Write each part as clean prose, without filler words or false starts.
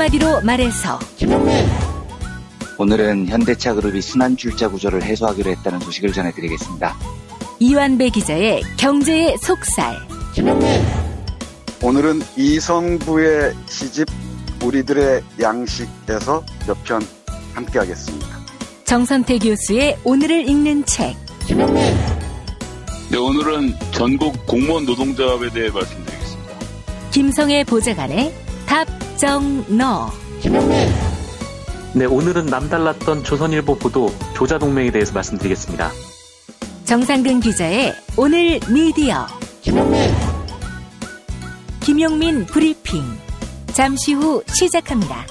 한마디로 말해서 오늘은 현대차 그룹이 순환출자 구조를 해소하기로 했다는 소식을 전해드리겠습니다. 이완배 기자의 경제의 속살. 오늘은 이성부의 시집 우리들의 양식에서 몇 편 함께 하겠습니다. 정선태 교수의 오늘을 읽는 책. 네, 오늘은 전국 공무원 노동조합에 대해 말씀드리겠습니다. 김성애 보좌관의 답정너. 네, 오늘은 남달랐던 조선일보 보도 조자동맹에 대해서 말씀드리겠습니다. 정상근 기자의 오늘 미디어. 김용민 브리핑. 잠시 후 시작합니다.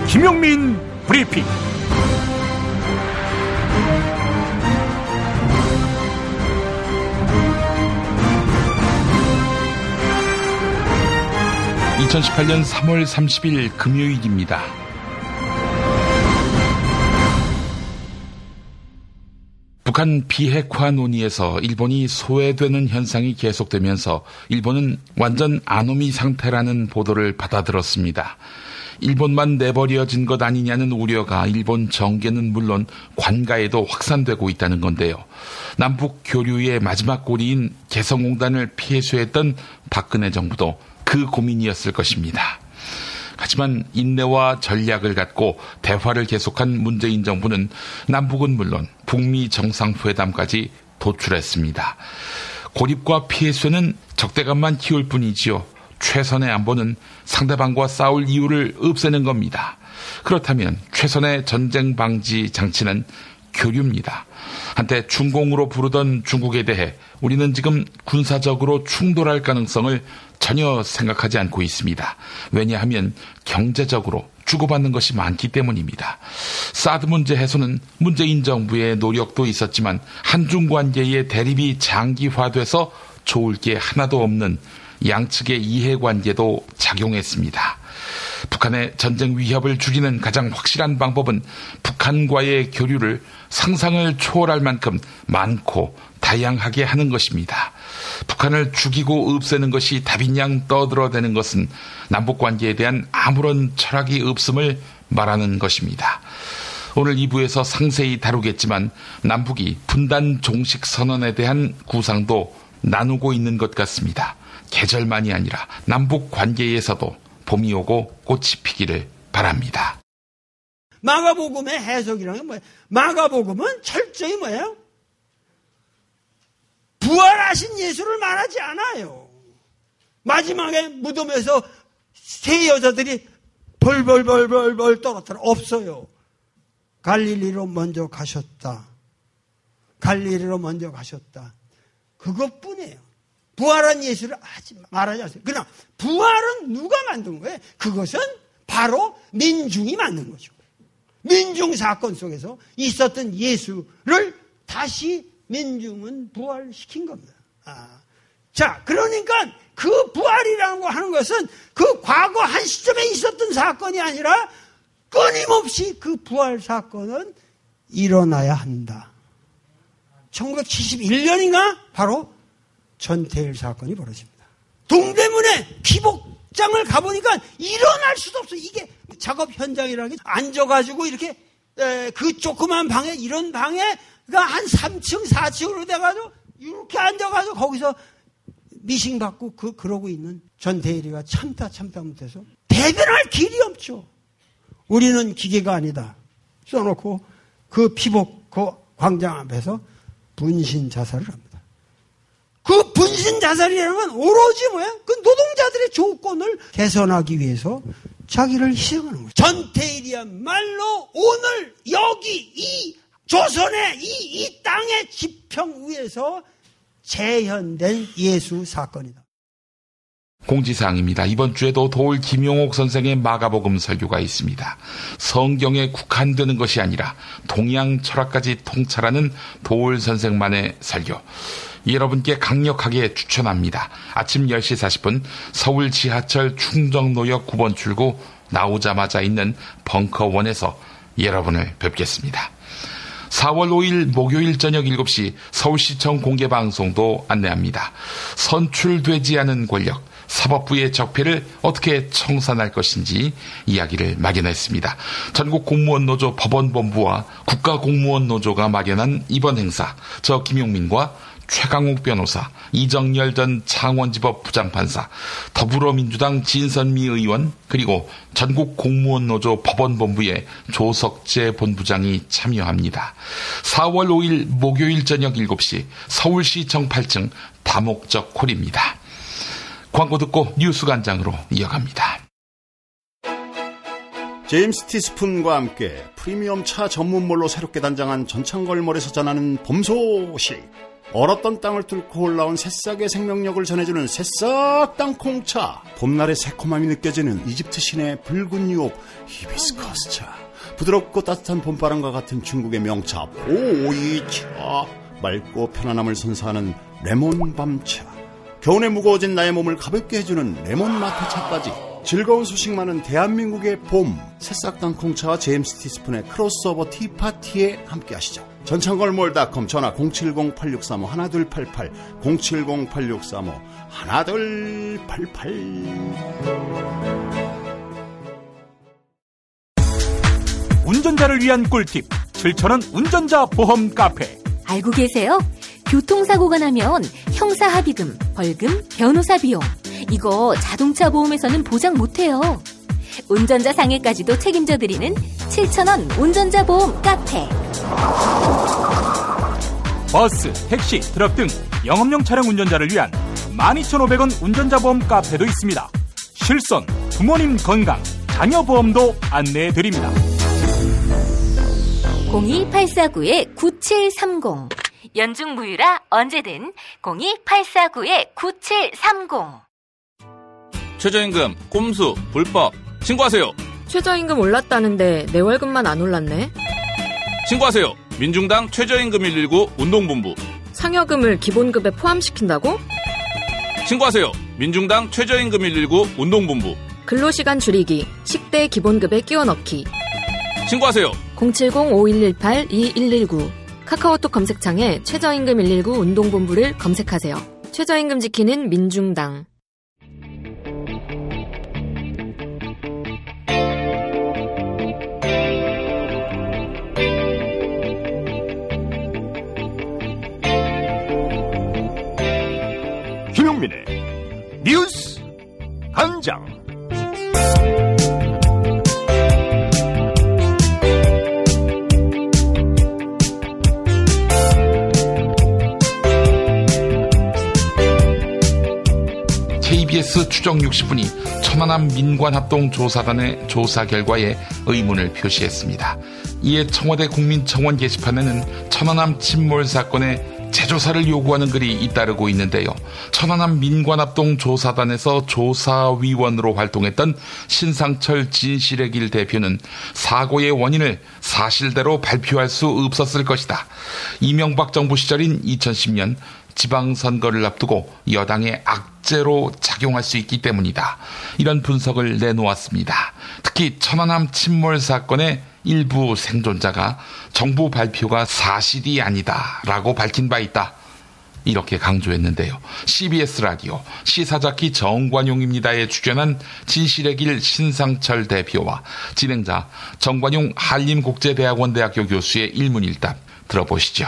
김용민 브리핑. (2018년 3월 30일) 금요일입니다. 북한 비핵화 논의에서 일본이 소외되는 현상이 계속되면서 일본은 완전 아노미 상태라는 보도를 받아들었습니다. 일본만 내버려진 것 아니냐는 우려가 일본 정계는 물론 관가에도 확산되고 있다는 건데요. 남북 교류의 마지막 고리인 개성공단을 폐쇄했던 박근혜 정부도 그 고민이었을 것입니다. 하지만 인내와 전략을 갖고 대화를 계속한 문재인 정부는 남북은 물론 북미 정상회담까지 도출했습니다. 고립과 폐쇄는 적대감만 키울 뿐이지요. 최선의 안보는 상대방과 싸울 이유를 없애는 겁니다. 그렇다면 최선의 전쟁 방지 장치는 교류입니다. 한때 중공으로 부르던 중국에 대해 우리는 지금 군사적으로 충돌할 가능성을 전혀 생각하지 않고 있습니다. 왜냐하면 경제적으로 주고받는 것이 많기 때문입니다. 사드 문제 해소는 문재인 정부의 노력도 있었지만 한중 관계의 대립이 장기화돼서 좋을 게 하나도 없는 양측의 이해관계도 작용했습니다. 북한의 전쟁 위협을 줄이는 가장 확실한 방법은 북한과의 교류를 상상을 초월할 만큼 많고 다양하게 하는 것입니다. 북한을 죽이고 없애는 것이 답인 양 떠들어대는 것은 남북관계에 대한 아무런 철학이 없음을 말하는 것입니다. 오늘 2부에서 상세히 다루겠지만 남북이 분단 종식 선언에 대한 구상도 나누고 있는 것 같습니다. 계절만이 아니라 남북 관계에서도 봄이 오고 꽃이 피기를 바랍니다. 마가복음의 해석이라는 게 뭐예요? 마가복음은 철저히 뭐예요? 부활하신 예수를 말하지 않아요. 마지막에 무덤에서 세 여자들이 벌벌벌벌벌 떨었더라. 없어요. 갈릴리로 먼저 가셨다. 갈릴리로 먼저 가셨다. 그것뿐이에요. 부활한 예수를 말하지 않습니다. 그러나 부활은 누가 만든 거예요? 그것은 바로 민중이 만든 거죠. 민중 사건 속에서 있었던 예수를 다시 민중은 부활시킨 겁니다. 자, 그러니까 그 부활이라는 거 하는 것은 그 과거 한 시점에 있었던 사건이 아니라 끊임없이 그 부활 사건은 일어나야 한다. 1971년인가 바로 전태일 사건이 벌어집니다. 동대문에 피복장을 가보니까 일어날 수도 없어. 이게 작업 현장이라는 게 앉아가지고 이렇게 그 조그만 방에 이런 방에가 한 3층 4층으로 돼가지고 이렇게 앉아가지고 거기서 미싱 받고 그러고 있는 전태일이가 참다 못해서 대변할 길이 없죠. 우리는 기계가 아니다 써놓고 그 피복 그 광장 앞에서 분신 자살을 합니다. 그 분신 자살이라는 건 오로지 뭐야? 그 노동자들의 조건을 개선하기 위해서 자기를 희생하는 거예요. 전태일이야말로 오늘 여기 이 조선의 이 땅의 지평 위에서 재현된 예수 사건이다. 공지사항입니다. 이번 주에도 도올 김용옥 선생의 마가복음 설교가 있습니다. 성경에 국한되는 것이 아니라 동양 철학까지 통찰하는 도올 선생만의 설교. 여러분께 강력하게 추천합니다. 아침 10시 40분 서울 지하철 충정로역 9번 출구 나오자마자 있는 벙커원에서 여러분을 뵙겠습니다. 4월 5일 목요일 저녁 7시 서울시청 공개방송도 안내합니다. 선출되지 않은 권력, 사법부의 적폐를 어떻게 청산할 것인지 이야기를 마련했습니다. 전국공무원노조 법원본부와 국가공무원노조가 마련한 이번 행사, 저 김용민과 최강욱 변호사, 이정열 전 창원지법 부장판사, 더불어민주당 진선미 의원, 그리고 전국공무원노조 법원본부의 조석재 본부장이 참여합니다. 4월 5일 목요일 저녁 7시 서울시청 8층 다목적 홀입니다. 광고 듣고 뉴스간장으로 이어갑니다. 제임스 티스푼과 함께 프리미엄 차 전문몰로 새롭게 단장한 전창걸몰에서 전하는 봄 소식. 얼었던 땅을 뚫고 올라온 새싹의 생명력을 전해주는 새싹 땅콩차. 봄날의 새콤함이 느껴지는 이집트 신의 붉은 유혹 히비스커스 차. 부드럽고 따뜻한 봄바람과 같은 중국의 명차 보이차. 맑고 편안함을 선사하는 레몬 밤차. 겨울에 무거워진 나의 몸을 가볍게 해주는 레몬 마트차까지 즐거운 소식 많은 대한민국의 봄. 새싹 땅콩차와 제임스 티스푼의 크로스오버 티파티에 함께하시죠. 전창걸몰닷컴 전화 070-8635-1288 070-8635-1288. 운전자를 위한 꿀팁 7,000원 운전자 보험 카페. 알고 계세요? 교통사고가 나면 형사합의금, 벌금, 변호사 비용 이거 자동차 보험에서는 보장 못해요. 운전자 상해까지도 책임져드리는 7,000원 운전자 보험 카페. 버스, 택시, 트럭 등 영업용 차량 운전자를 위한 12,500원 운전자 보험 카페도 있습니다. 실손, 부모님 건강, 자녀 보험도 안내해드립니다. 02849-9730 연중 무휴라 언제든 02849-9730. 최저임금, 꼼수, 불법 신고하세요. 최저임금 올랐다는데 내 월급만 안 올랐네. 신고하세요. 민중당 최저임금 119 운동본부. 상여금을 기본급에 포함시킨다고? 신고하세요. 민중당 최저임금 119 운동본부. 근로시간 줄이기, 식대 기본급에 끼워 넣기. 신고하세요. 070-5118-2119 카카오톡 검색창에 최저임금 119 운동본부를 검색하세요. 최저임금 지키는 민중당. 김용민의 뉴스 간장. KBS 추정 60분이 천안함 민관합동조사단의 조사 결과에 의문을 표시했습니다. 이에 청와대 국민청원 게시판에는 천안함 침몰 사건의 재조사를 요구하는 글이 잇따르고 있는데요. 천안함 민관합동조사단에서 조사위원으로 활동했던 신상철 진실의길 대표는 사고의 원인을 사실대로 발표할 수 없었을 것이다. 이명박 정부 시절인 2010년 지방선거를 앞두고 여당의 악재로 작용할 수 있기 때문이다. 이런 분석을 내놓았습니다. 특히 천안함 침몰 사건의 일부 생존자가 정부 발표가 사실이 아니다라고 밝힌 바 있다. 이렇게 강조했는데요. CBS 라디오 시사자키 정관용입니다에 출연한 진실의 길 신상철 대표와 진행자 정관용 한림국제대학원 대학교 교수의 일문일답 들어보시죠.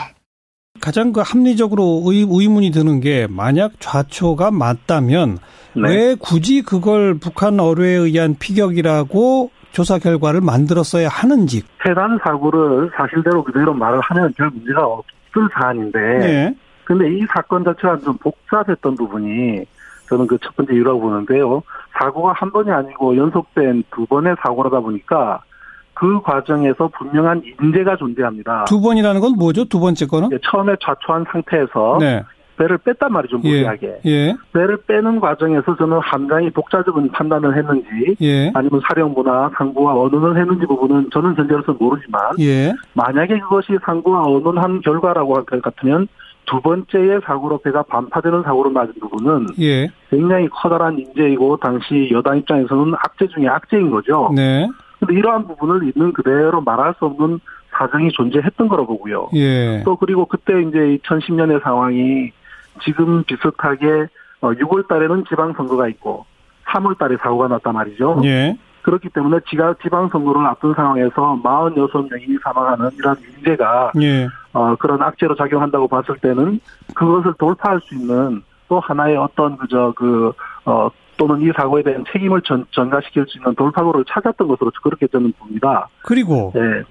가장 합리적으로 의문이 드는 게 만약 좌초가 맞다면 왜 굳이 그걸 북한 어뢰에 의한 피격이라고 조사 결과를 만들었어야 하는지. 해당 사고를 사실대로 그대로 말을 하면 별 문제가 없을 사안인데 네. 근데 이 사건 자체가 좀 복잡했던 부분이 저는 그 첫 번째 이유라고 보는데요. 사고가 한 번이 아니고 연속된 두 번의 사고라다 보니까 그 과정에서 분명한 인재가 존재합니다. 두 번이라는 건 뭐죠? 두 번째 거는? 처음에 좌초한 상태에서 네. 배를 뺐단 말이죠, 무리하게. 예. 배를 빼는 과정에서 저는 함장이 독자적인 판단을 했는지, 예. 아니면 사령부나 상부가 언론을 했는지 부분은 저는 현재로서 모르지만, 예. 만약에 그것이 상부가 언론한 결과라고 할 것 같으면 두 번째의 사고로 배가 반파되는 사고로 맞은 부분은 예. 굉장히 커다란 인재이고 당시 여당 입장에서는 악재 중에 악재인 거죠. 네. 근데 이러한 부분을 있는 그대로 말할 수 없는 사정이 존재했던 거로 보고요. 예. 또 그리고 그때 이제 2010년의 상황이 지금 비슷하게 6월 달에는 지방선거가 있고 3월 달에 사고가 났단 말이죠. 예. 그렇기 때문에 지방선거를 앞둔 상황에서 46명이 사망하는 이런 문제가 예. 그런 악재로 작용한다고 봤을 때는 그것을 돌파할 수 있는 또 하나의 어떤 또는 이 사고에 대한 책임을 전가시킬 수 있는 돌파구를 찾았던 것으로 그렇게 저는 봅니다. 그리고 네.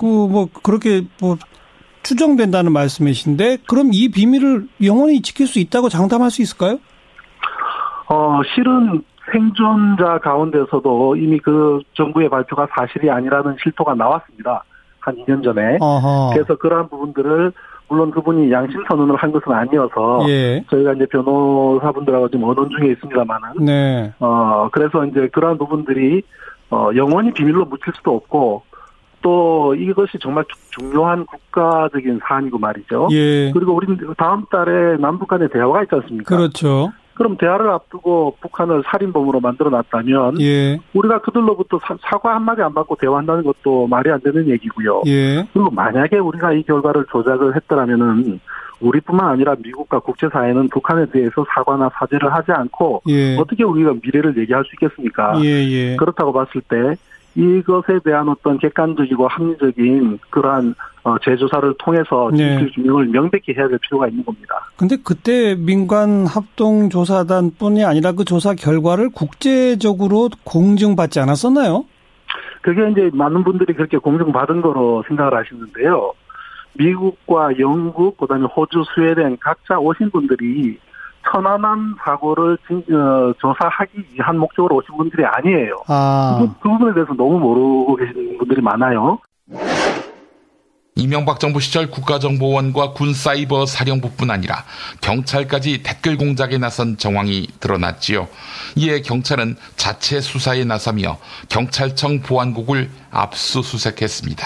그렇게 추정된다는 말씀이신데 그럼 이 비밀을 영원히 지킬 수 있다고 장담할 수 있을까요? 실은 생존자 가운데서도 이미 그 정부의 발표가 사실이 아니라는 실토가 나왔습니다. 한 2년 전에. 어허. 그래서 그러한 부분들을 물론 그분이 양심 선언을 한 것은 아니어서 예. 저희가 이제 변호사분들하고 지금 언론 중에 있습니다만은 네. 그래서 이제 그러한 부분들이 영원히 비밀로 묻힐 수도 없고 또 이것이 정말 중요한 국가적인 사안이고 말이죠. 예. 그리고 우리 다음 달에 남북 간의 대화가 있지 않습니까? 그렇죠. 그럼 대화를 앞두고 북한을 살인범으로 만들어놨다면 예. 우리가 그들로부터 사과 한마디 안 받고 대화한다는 것도 말이 안 되는 얘기고요. 예. 그리고 만약에 우리가 이 결과를 조작을 했더라면은 우리뿐만 아니라 미국과 국제사회는 북한에 대해서 사과나 사죄를 하지 않고 예. 어떻게 우리가 미래를 얘기할 수 있겠습니까? 예. 그렇다고 봤을 때 이것에 대한 어떤 객관적이고 합리적인 그러한 재조사를 통해서 진실 규명을 명백히 해야 될 필요가 있는 겁니다. 근데 그때 민관 합동조사단뿐이 아니라 그 조사 결과를 국제적으로 공증받지 않았었나요? 그게 이제 많은 분들이 그렇게 공증받은 거로 생각을 하시는데요. 미국과 영국, 그다음에 호주, 스웨덴 각자 오신 분들이 천안함 사고를 조사하기 위한 목적으로 오신 분들이 아니에요. 그 부분에 대해서 너무 모르고 계시는 분들이 많아요. 이명박 정부 시절 국가정보원과 군사이버 사령부뿐 아니라 경찰까지 댓글 공작에 나선 정황이 드러났지요. 이에 경찰은 자체 수사에 나서며 경찰청 보안국을 압수수색했습니다.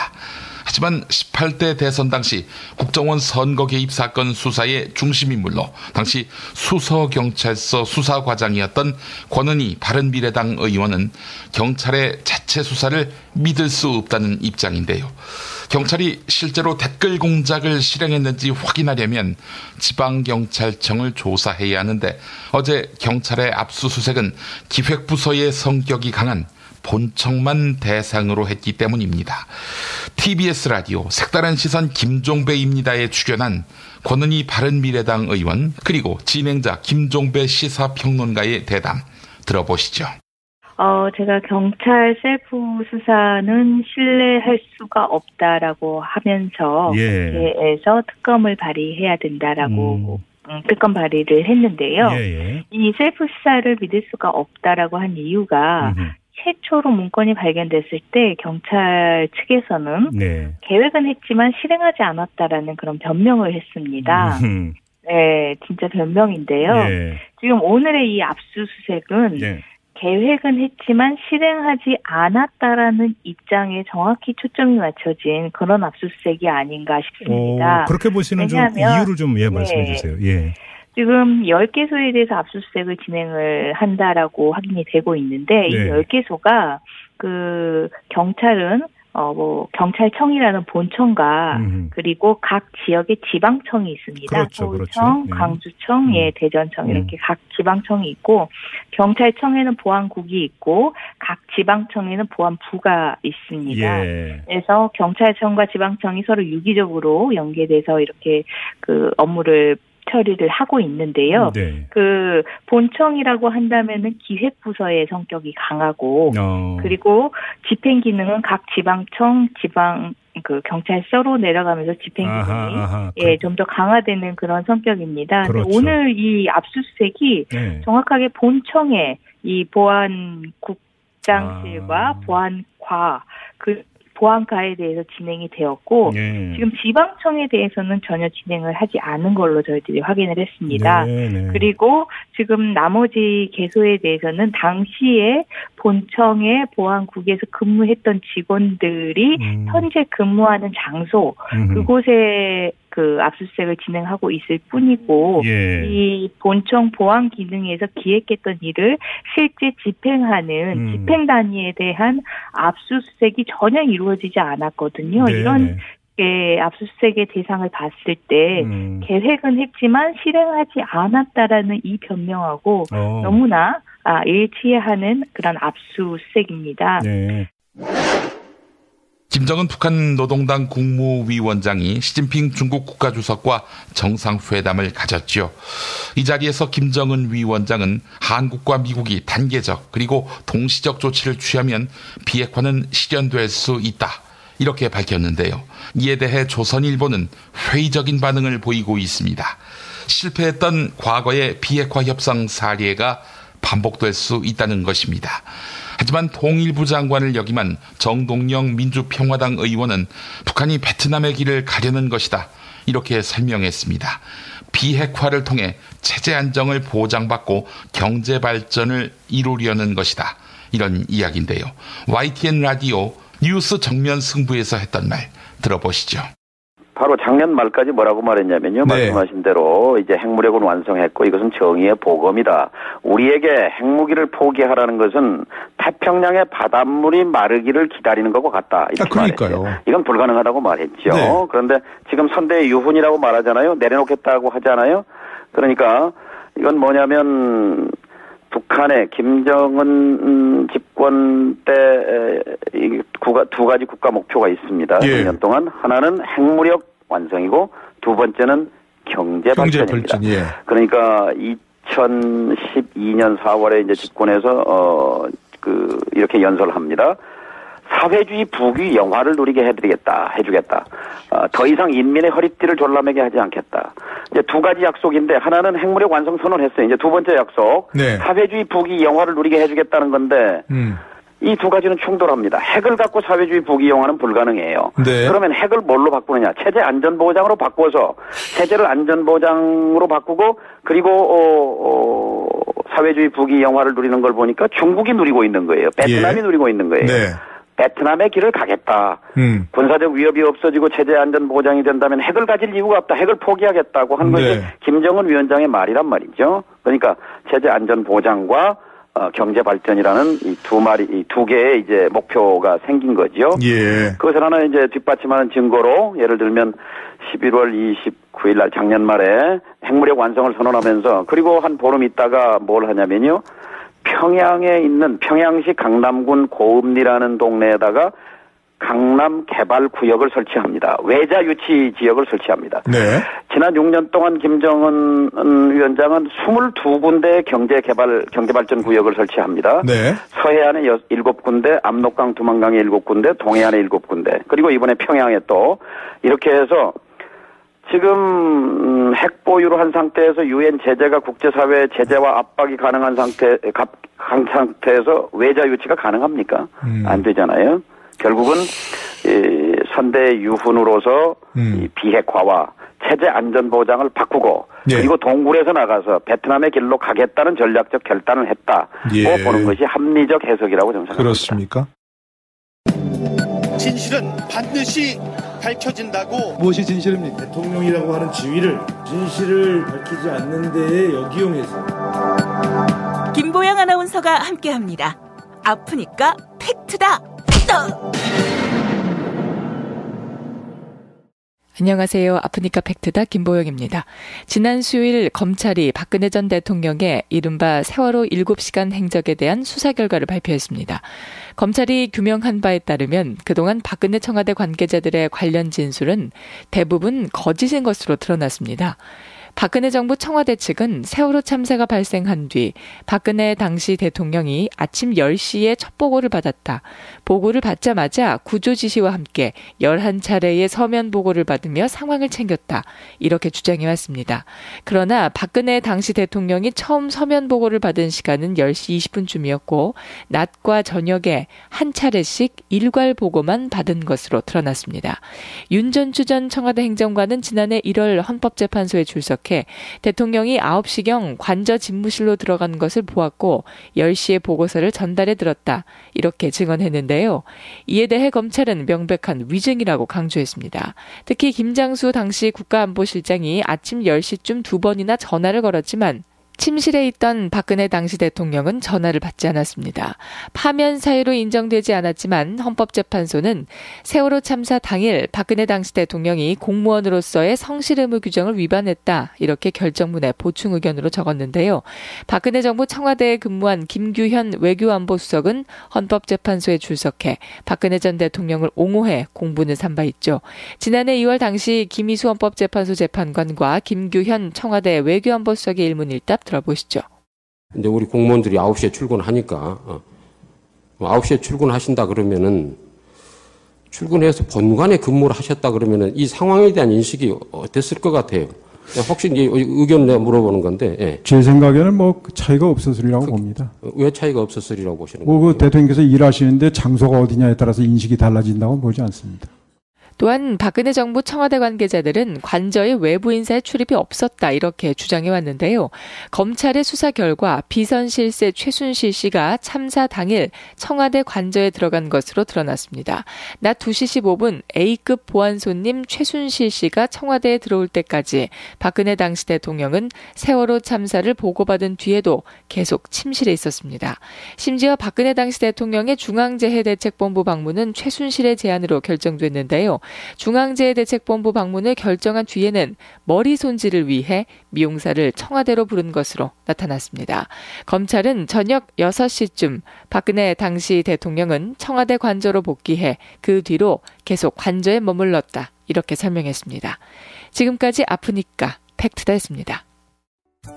하지만 18대 대선 당시 국정원 선거 개입 사건 수사의 중심인물로 당시 수서경찰서 수사과장이었던 권은희 바른미래당 의원은 경찰의 자체 수사를 믿을 수 없다는 입장인데요. 경찰이 실제로 댓글 공작을 실행했는지 확인하려면 지방경찰청을 조사해야 하는데 어제 경찰의 압수수색은 기획부서의 성격이 강한 본청만 대상으로 했기 때문입니다. TBS 라디오 색다른 시선 김종배입니다에 출연한 권은희 바른미래당 의원 그리고 진행자 김종배 시사평론가의 대담 들어보시죠. 제가 경찰 셀프 수사는 신뢰할 수가 없다라고 하면서 국회에서 특검을 발의해야 된다라고 특검 발의를 했는데요. 이 셀프 수사를 믿을 수가 없다라고 한 이유가 최초로 문건이 발견됐을 때 경찰 측에서는 계획은 했지만 실행하지 않았다라는 그런 변명을 했습니다. 네, 진짜 변명인데요. 지금 오늘의 이 압수수색은 계획은 했지만 실행하지 않았다라는 입장에 정확히 초점이 맞춰진 그런 압수수색이 아닌가 싶습니다. 그렇게 보시는 좀 이유를 좀 말씀해 주세요. 지금 10개소에 대해서 압수수색을 진행을 한다라고 확인이 되고 있는데 이 10개소가 경찰은 경찰청이라는 본청과 그리고 각 지역의 지방청이 있습니다. 서울청, 광주청, 대전청 이렇게 각 지방청이 있고 경찰청에는 보안국이 있고 각 지방청에는 보안부가 있습니다. 그래서 경찰청과 지방청이 서로 유기적으로 연계돼서 이렇게 업무를 처리를 하고 있는데요. 그 본청이라고 한다면은 기획부서의 성격이 강하고 그리고 집행 기능은 각 지방청, 경찰서로 내려가면서 집행 기능이 좀 더 강화되는 그런 성격입니다. 오늘 이 압수수색이 정확하게 본청의 이 보안국장실과 보안과 보안과에 대해서 진행이 되었고 지금 지방청에 대해서는 전혀 진행을 하지 않은 걸로 저희들이 확인을 했습니다. 그리고 지금 나머지 개소에 대해서는 당시에 본청의 보안국에서 근무했던 직원들이 현재 근무하는 장소 그곳에 그 압수수색을 진행하고 있을 뿐이고 이 본청 보안 기능에서 기획했던 일을 실제 집행하는 집행 단위에 대한 압수수색이 전혀 이루어지지 않았거든요. 이런 압수수색의 대상을 봤을 때 계획은 했지만 실행하지 않았다라는 이 변명하고 너무나 일치하는 그런 압수수색입니다. 김정은 북한 노동당 국무위원장이 시진핑 중국 국가주석과 정상회담을 가졌죠. 이 자리에서 김정은 위원장은 한국과 미국이 단계적 그리고 동시적 조치를 취하면 비핵화는 실현될 수 있다. 이렇게 밝혔는데요. 이에 대해 조선일보는 회의적인 반응을 보이고 있습니다. 실패했던 과거의 비핵화 협상 사례가 반복될 수 있다는 것입니다. 하지만 통일부 장관을 역임한 정동영 민주평화당 의원은 북한이 베트남의 길을 가려는 것이다. 이렇게 설명했습니다. 비핵화를 통해 체제 안정을 보장받고 경제 발전을 이루려는 것이다. 이런 이야기인데요. YTN 라디오 뉴스 정면 승부에서 했던 말 들어보시죠. 바로 작년 말까지 뭐라고 말했냐면요. 말씀하신 대로 이제 핵무력은 완성했고 이것은 정의의 보검이다. 우리에게 핵무기를 포기하라는 것은 태평양의 바닷물이 마르기를 기다리는 것과 같다. 이렇게 그러니까요. 말했죠. 이건 불가능하다고 말했죠. 그런데 지금 선대의 유훈이라고 말하잖아요. 내려놓겠다고 하잖아요. 그러니까 이건 뭐냐면 북한의 김정은 집권 때 두 가지 국가 목표가 있습니다. 6년 동안 하나는 핵무력 완성이고 두 번째는 경제 발전입니다. 그러니까 2012년 4월에 이제 집권해서 이렇게 연설을 합니다. 사회주의 부귀 영화를 누리게 해주겠다. 더 이상 인민의 허리띠를 졸라매게 하지 않겠다. 이제 두 가지 약속인데 하나는 핵무력 완성 선언했어요. 이제 두 번째 약속, 사회주의 부귀 영화를 누리게 해주겠다는 건데 이 두 가지는 충돌합니다. 핵을 갖고 사회주의 부귀 영화는 불가능해요. 그러면 핵을 뭘로 바꾸느냐? 체제 안전보장으로 바꿔서 체제를 안전보장으로 바꾸고 그리고 사회주의 부귀 영화를 누리는 걸 보니까 중국이 누리고 있는 거예요. 베트남이 누리고 있는 거예요. 베트남의 길을 가겠다. 군사적 위협이 없어지고 체제 안전 보장이 된다면 핵을 가질 이유가 없다. 핵을 포기하겠다고 한 것이 김정은 위원장의 말이란 말이죠. 그러니까 체제 안전 보장과 경제 발전이라는 이 두 개의 이제 목표가 생긴 거죠. 그것을 하나 이제 뒷받침하는 증거로 예를 들면 11월 29일 날 작년 말에 핵무력 완성을 선언하면서 그리고 한 보름 있다가 뭘 하냐면요. 평양에 있는 평양시 강남군 고읍리라는 동네에다가 강남 개발 구역을 설치합니다. 외자 유치 지역을 설치합니다. 지난 6년 동안 김정은 위원장은 22군데 경제 발전 구역을 설치합니다. 서해안에 7군데, 압록강 두만강에 7군데, 동해안에 7군데, 그리고 이번에 평양에 또 이렇게 해서 지금 핵 보유를 한 상태에서 유엔 제재가 국제사회의 제재와 압박이 가능한 상태에서 외자 유치가 가능합니까? 안 되잖아요. 결국은 선대 유훈으로서 이 비핵화와 체제 안전 보장을 바꾸고 그리고 동굴에서 나가서 베트남의 길로 가겠다는 전략적 결단을 했다고 보는 것이 합리적 해석이라고 저는 생각합니다. 그렇습니까? 진실은 반드시 밝혀진다고. 무엇이 진실입니까? 대통령이라고 하는 지위를 진실을 밝히지 않는 데에 역이용해서. 김보영 아나운서가 함께합니다. 아프니까 팩트다. 안녕하세요. 아프니까 팩트다 김보영입니다. 지난 수요일 검찰이 박근혜 전 대통령의 이른바 세월호 7시간 행적에 대한 수사 결과를 발표했습니다. 검찰이 규명한 바에 따르면 그동안 박근혜 청와대 관계자들의 관련 진술은 대부분 거짓인 것으로 드러났습니다. 박근혜 정부 청와대 측은 세월호 참사가 발생한 뒤 박근혜 당시 대통령이 아침 10시에 첫 보고를 받았다. 보고를 받자마자 구조 지시와 함께 11차례의 서면 보고를 받으며 상황을 챙겼다. 이렇게 주장해왔습니다. 그러나 박근혜 당시 대통령이 처음 서면 보고를 받은 시간은 10시 20분쯤이었고 낮과 저녁에 한 차례씩 일괄 보고만 받은 것으로 드러났습니다. 윤전추 전 청와대 행정관은 지난해 1월 헌법재판소에 출석해 대통령이 9시경 관저 집무실로 들어간 것을 보았고 10시에 보고서를 전달해 들었다. 이렇게 증언했는데요. 이에 대해 검찰은 명백한 위증이라고 강조했습니다. 특히 김장수 당시 국가안보실장이 아침 10시쯤 2번이나 전화를 걸었지만 침실에 있던 박근혜 당시 대통령은 전화를 받지 않았습니다. 파면 사유로 인정되지 않았지만 헌법재판소는 세월호 참사 당일 박근혜 당시 대통령이 공무원으로서의 성실 의무 규정을 위반했다. 이렇게 결정문에 보충 의견으로 적었는데요. 박근혜 정부 청와대에 근무한 김규현 외교안보수석은 헌법재판소에 출석해 박근혜 전 대통령을 옹호해 공분을 산 바 있죠. 지난해 2월 당시 김희수 헌법재판소 재판관과 김규현 청와대 외교안보수석의 일문일답 들어보시죠. 근데 우리 공무원들이 9시에 출근하니까 9시에 출근하신다 그러면은 출근해서 본관에 근무를 하셨다 그러면은 이 상황에 대한 인식이 어땠을 것 같아요. 혹시 이제 의견을 내가 물어보는 건데. 예. 제 생각에는 뭐 차이가 없었으리라고 봅니다. 왜 차이가 없었으리라고 보시는 거예요? 그 대통령께서 일하시는데 장소가 어디냐에 따라서 인식이 달라진다고 보지 않습니다. 또한 박근혜 정부 청와대 관계자들은 관저에 외부 인사의 출입이 없었다 이렇게 주장해왔는데요. 검찰의 수사 결과 비선실세 최순실 씨가 참사 당일 청와대 관저에 들어간 것으로 드러났습니다. 낮 2시 15분 A급 보안 손님 최순실 씨가 청와대에 들어올 때까지 박근혜 당시 대통령은 세월호 참사를 보고받은 뒤에도 계속 침실에 있었습니다. 심지어 박근혜 당시 대통령의 중앙재해대책본부 방문은 최순실의 제안으로 결정됐는데요. 중앙재해대책본부 방문을 결정한 뒤에는 머리 손질을 위해 미용사를 청와대로 부른 것으로 나타났습니다. 검찰은 저녁 6시쯤 박근혜 당시 대통령은 청와대 관저로 복귀해 그 뒤로 계속 관저에 머물렀다. 이렇게 설명했습니다. 지금까지 아프니까 팩트다였습니다.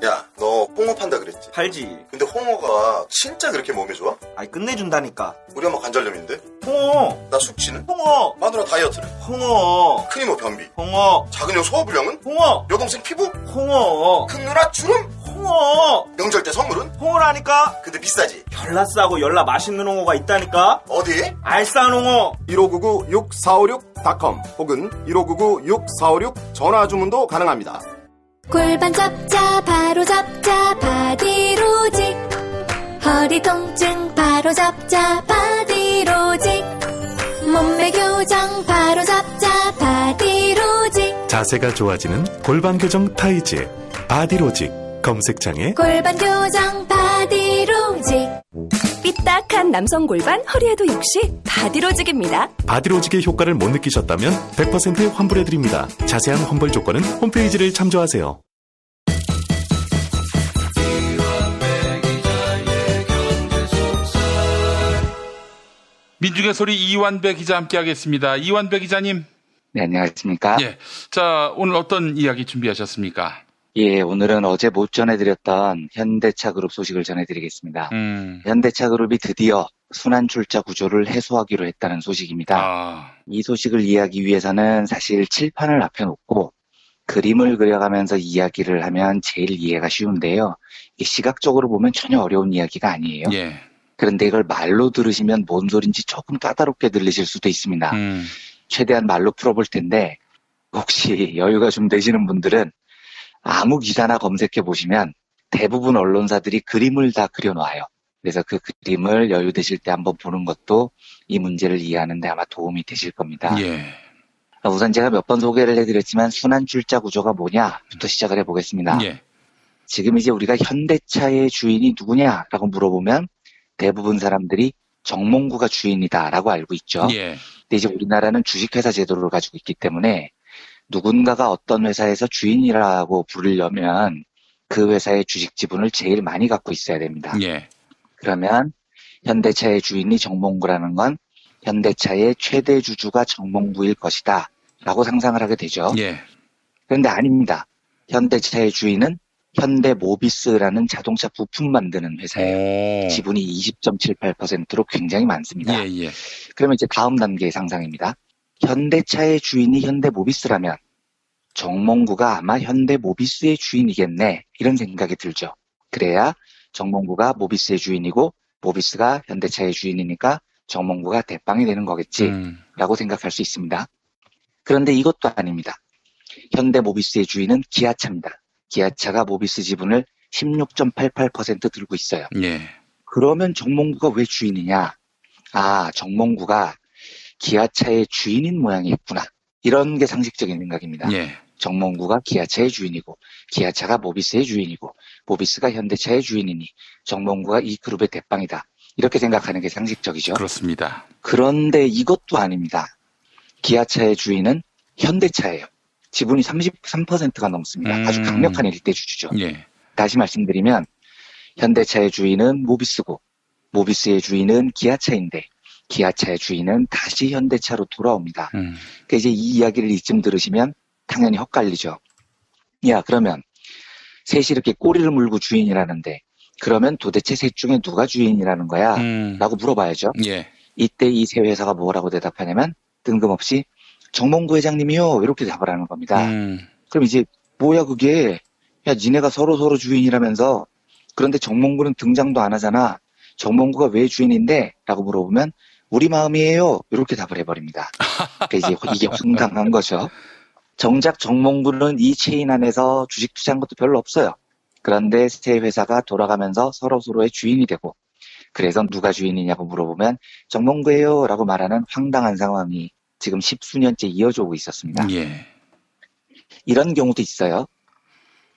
야, 너 홍어 판다 그랬지? 팔지. 근데 홍어가 진짜 그렇게 몸에 좋아? 아니, 끝내준다니까. 우리 엄마 관절염인데? 홍어. 나 숙취는? 홍어. 마누라 다이어트는? 홍어. 큰 이모 변비? 홍어. 작은 형 소화불량은? 홍어. 여동생 피부? 홍어. 큰 누나 주름? 홍어. 명절 때 선물은? 홍어라니까. 근데 비싸지? 별나 싸고 열나 맛있는 홍어가 있다니까. 어디? 알싸한 홍어. 1599-6456.com 혹은 1599-6456 전화 주문도 가능합니다. 골반 잡자 바로 잡자 바디로직, 허리 통증 바로 잡자 바디로직, 몸매 교정 바로 잡자 바디로직, 자세가 좋아지는 골반 교정 타이즈 바디로직. 검색창에 골반 교정 바디로직. 삐딱한 남성 골반 허리에도 역시 바디로직입니다. 바디로직의 효과를 못 느끼셨다면 100% 환불해드립니다. 자세한 환불 조건은 홈페이지를 참조하세요. 민중의 소리 이완배 기자 함께하겠습니다. 이완배 기자님. 네, 안녕하십니까? 예. 자, 오늘 어떤 이야기 준비하셨습니까? 예, 오늘은 어제 못 전해드렸던 현대차 그룹 소식을 전해드리겠습니다. 현대차 그룹이 드디어 순환 출자 구조를 해소하기로 했다는 소식입니다. 이 소식을 이해하기 위해서는 사실 칠판을 앞에 놓고 그림을 그려가면서 이야기를 하면 제일 이해가 쉬운데요. 이게 시각적으로 보면 전혀 어려운 이야기가 아니에요. 예. 그런데 이걸 말로 들으시면 뭔 소린지 조금 까다롭게 들리실 수도 있습니다. 최대한 말로 풀어볼 텐데 혹시 여유가 좀 되시는 분들은 아무 기사나 검색해 보시면 대부분 언론사들이 그림을 다 그려놓아요. 그래서 그 그림을 여유 되실 때 한번 보는 것도 이 문제를 이해하는 데 아마 도움이 되실 겁니다. 예. 우선 제가 몇 번 소개를 해드렸지만 순환 출자 구조가 뭐냐부터 시작을 해보겠습니다. 예. 지금 이제 우리가 현대차의 주인이 누구냐라고 물어보면 대부분 사람들이 정몽구가 주인이다라고 알고 있죠. 예. 근데 이제 우리나라는 주식회사 제도를 가지고 있기 때문에 누군가가 어떤 회사에서 주인이라고 부르려면 그 회사의 주식 지분을 제일 많이 갖고 있어야 됩니다. 예. 그러면 현대차의 주인이 정몽구라는 건 현대차의 최대 주주가 정몽구일 것이다 라고 상상을 하게 되죠. 예. 그런데 아닙니다. 현대차의 주인은 현대모비스라는 자동차 부품 만드는 회사예요. 지분이 20.78%로 굉장히 많습니다. 그러면 이제 다음 단계의 상상입니다. 현대차의 주인이 현대모비스라면 정몽구가 아마 현대모비스의 주인이겠네, 이런 생각이 들죠. 그래야 정몽구가 모비스의 주인이고 모비스가 현대차의 주인이니까 정몽구가 대빵이 되는 거겠지라고 생각할 수 있습니다. 그런데 이것도 아닙니다. 현대모비스의 주인은 기아차입니다. 기아차가 모비스 지분을 16.88% 들고 있어요. 그러면 정몽구가 왜 주인이냐? 아, 정몽구가 기아차의 주인인 모양이 있구나. 이런 게 상식적인 생각입니다. 정몽구가 기아차의 주인이고 기아차가 모비스의 주인이고 모비스가 현대차의 주인이니 정몽구가 이 그룹의 대빵이다. 이렇게 생각하는 게 상식적이죠. 그렇습니다. 그런데 이것도 아닙니다. 기아차의 주인은 현대차예요. 지분이 33%가 넘습니다. 아주 강력한 일대주주죠. 다시 말씀드리면 현대차의 주인은 모비스고 모비스의 주인은 기아차인데 기아차의 주인은 다시 현대차로 돌아옵니다. 그러니까 이제 이 이야기를 이쯤 들으시면 당연히 헛갈리죠. 야, 그러면 셋이 이렇게 꼬리를 물고 주인이라는데 그러면 도대체 셋 중에 누가 주인이라는 거야? 라고 물어봐야죠. 이때 이 세 회사가 뭐라고 대답하냐면 뜬금없이 정몽구 회장님이요, 이렇게 답을 하는 겁니다. 그럼 이제 뭐야 그게, 야 니네가 서로 주인이라면서 그런데 정몽구는 등장도 안 하잖아. 정몽구가 왜 주인인데? 라고 물어보면 우리 마음이에요, 이렇게 답을 해버립니다. 그러니까 이제 이게 황당한 거죠. 정작 정몽구는 이 체인 안에서 주식 투자한 것도 별로 없어요. 그런데 세 회사가 돌아가면서 서로의 주인이 되고, 그래서 누가 주인이냐고 물어보면 정몽구예요 라고 말하는 황당한 상황이 지금 10수년째 이어져 오고 있었습니다. 이런 경우도 있어요.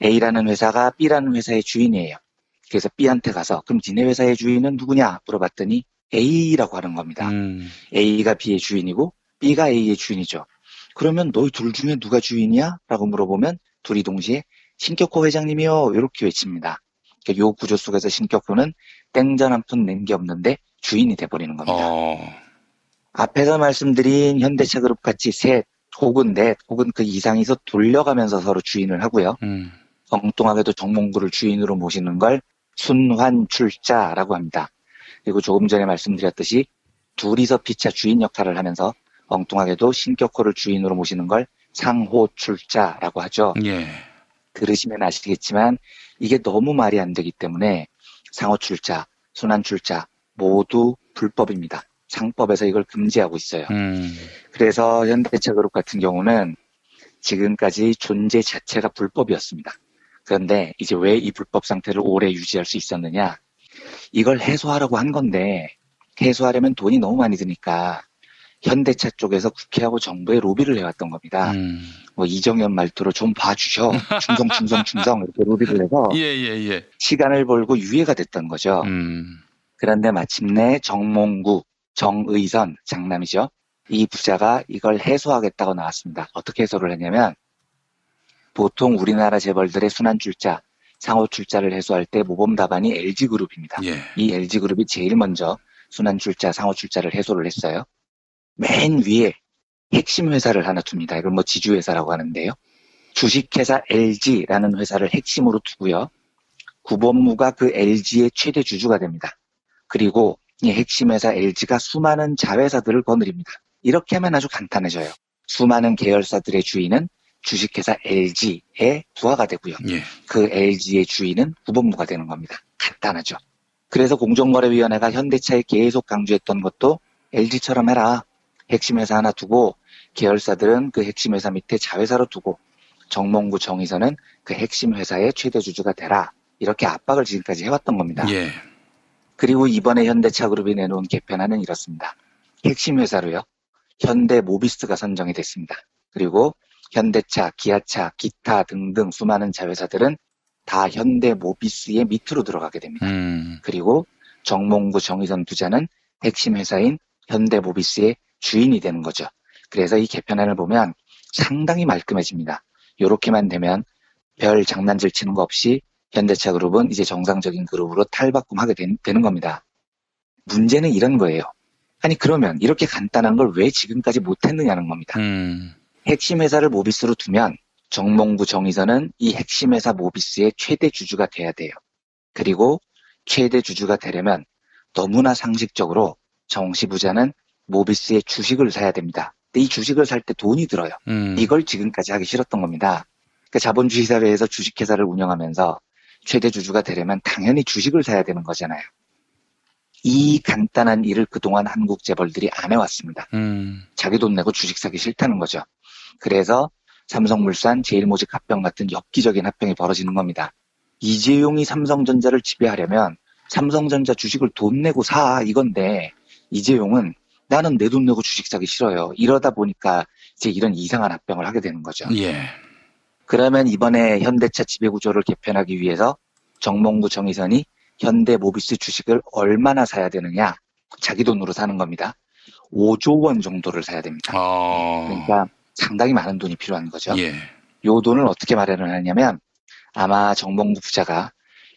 A라는 회사가 B라는 회사의 주인이에요. 그래서 B한테 가서 그럼 니네 회사의 주인은 누구냐 물어봤더니 A라고 하는 겁니다. A가 B의 주인이고 B가 A의 주인이죠. 그러면 너희 둘 중에 누가 주인이야? 라고 물어보면 둘이 동시에 신격호 회장님이요, 이렇게 외칩니다. 그러니까 요 구조 속에서 신격호는 땡전 한 푼 낸 게 없는데 주인이 돼버리는 겁니다. 앞에서 말씀드린 현대차 그룹 같이 셋 혹은 넷 혹은 그 이상에서 돌려가면서 서로 주인을 하고요. 엉뚱하게도 정몽구를 주인으로 모시는 걸 순환출자라고 합니다. 그리고 조금 전에 말씀드렸듯이 둘이서 피차 주인 역할을 하면서 엉뚱하게도 신격호를 주인으로 모시는 걸 상호출자라고 하죠. 들으시면 아시겠지만 이게 너무 말이 안 되기 때문에 상호출자, 순환출자 모두 불법입니다. 상법에서 이걸 금지하고 있어요. 그래서 현대차 그룹 같은 경우는 지금까지 존재 자체가 불법이었습니다. 그런데 이제 왜 이 불법 상태를 오래 유지할 수 있었느냐? 이걸 해소하라고 한 건데 해소하려면 돈이 너무 많이 드니까 현대차 쪽에서 국회하고 정부에 로비를 해왔던 겁니다. 뭐 이정현 말투로 좀 봐주셔. 충성 이렇게 로비를 해서 시간을 벌고 유예가 됐던 거죠. 그런데 마침내 정몽구, 정의선, 장남이죠. 이 부자가 이걸 해소하겠다고 나왔습니다. 어떻게 해소를 했냐면 보통 우리나라 재벌들의 순환출자, 상호출자를 해소할 때 모범 답안이 LG그룹입니다. 이 LG그룹이 제일 먼저 순환출자, 상호출자를 해소를 했어요. 맨 위에 핵심 회사를 하나 둡니다. 이걸 뭐 지주회사라고 하는데요. 주식회사 LG라는 회사를 핵심으로 두고요. 구본무가 그 LG의 최대 주주가 됩니다. 그리고 이 핵심 회사 LG가 수많은 자회사들을 거느립니다. 이렇게 하면 아주 간단해져요. 수많은 계열사들의 주인은 주식회사 LG에 부하가 되고요. 그 LG의 주인은 구본무가 되는 겁니다. 간단하죠. 그래서 공정거래위원회가 현대차에 계속 강조했던 것도 LG처럼 해라. 핵심 회사 하나 두고 계열사들은 그 핵심 회사 밑에 자회사로 두고 정몽구, 정의선은 그 핵심 회사의 최대 주주가 되라. 이렇게 압박을 지금까지 해왔던 겁니다. 그리고 이번에 현대차 그룹이 내놓은 개편안은 이렇습니다. 핵심 회사로요. 현대모비스가 선정이 됐습니다. 그리고 현대차, 기아차, 기타 등등 수많은 자회사들은 다 현대모비스의 밑으로 들어가게 됩니다. 그리고 정몽구, 정의선 부자는 핵심 회사인 현대모비스의 주인이 되는 거죠. 그래서 이 개편안을 보면 상당히 말끔해집니다. 요렇게만 되면 별 장난질 치는 거 없이 현대차 그룹은 이제 정상적인 그룹으로 탈바꿈하게 되는 겁니다. 문제는 이런 거예요. 아니 그러면 이렇게 간단한 걸 왜 지금까지 못했느냐는 겁니다. 핵심 회사를 모비스로 두면 정몽구 정의선은 이 핵심 회사 모비스의 최대 주주가 돼야 돼요. 그리고 최대 주주가 되려면 너무나 상식적으로 정씨 부자는 모비스의 주식을 사야 됩니다. 근데 이 주식을 살 때 돈이 들어요. 이걸 지금까지 하기 싫었던 겁니다. 그러니까 자본주의 사회에서 주식회사를 운영하면서 최대 주주가 되려면 당연히 주식을 사야 되는 거잖아요. 이 간단한 일을 그동안 한국 재벌들이 안 해왔습니다. 자기 돈 내고 주식 사기 싫다는 거죠. 그래서 삼성물산, 제일모직 합병 같은 엽기적인 합병이 벌어지는 겁니다. 이재용이 삼성전자를 지배하려면 삼성전자 주식을 돈 내고 사 이건데 이재용은 나는 내 돈 내고 주식 사기 싫어요. 이러다 보니까 이제 이런 이상한 합병을 하게 되는 거죠. 예. 그러면 이번에 현대차 지배구조를 개편하기 위해서 정몽구 정의선이 현대모비스 주식을 얼마나 사야 되느냐? 자기 돈으로 사는 겁니다. 5조 원 정도를 사야 됩니다. 그러니까 상당히 많은 돈이 필요한 거죠. 예. 요 돈을 어떻게 마련을 하냐면 아마 정몽구 부자가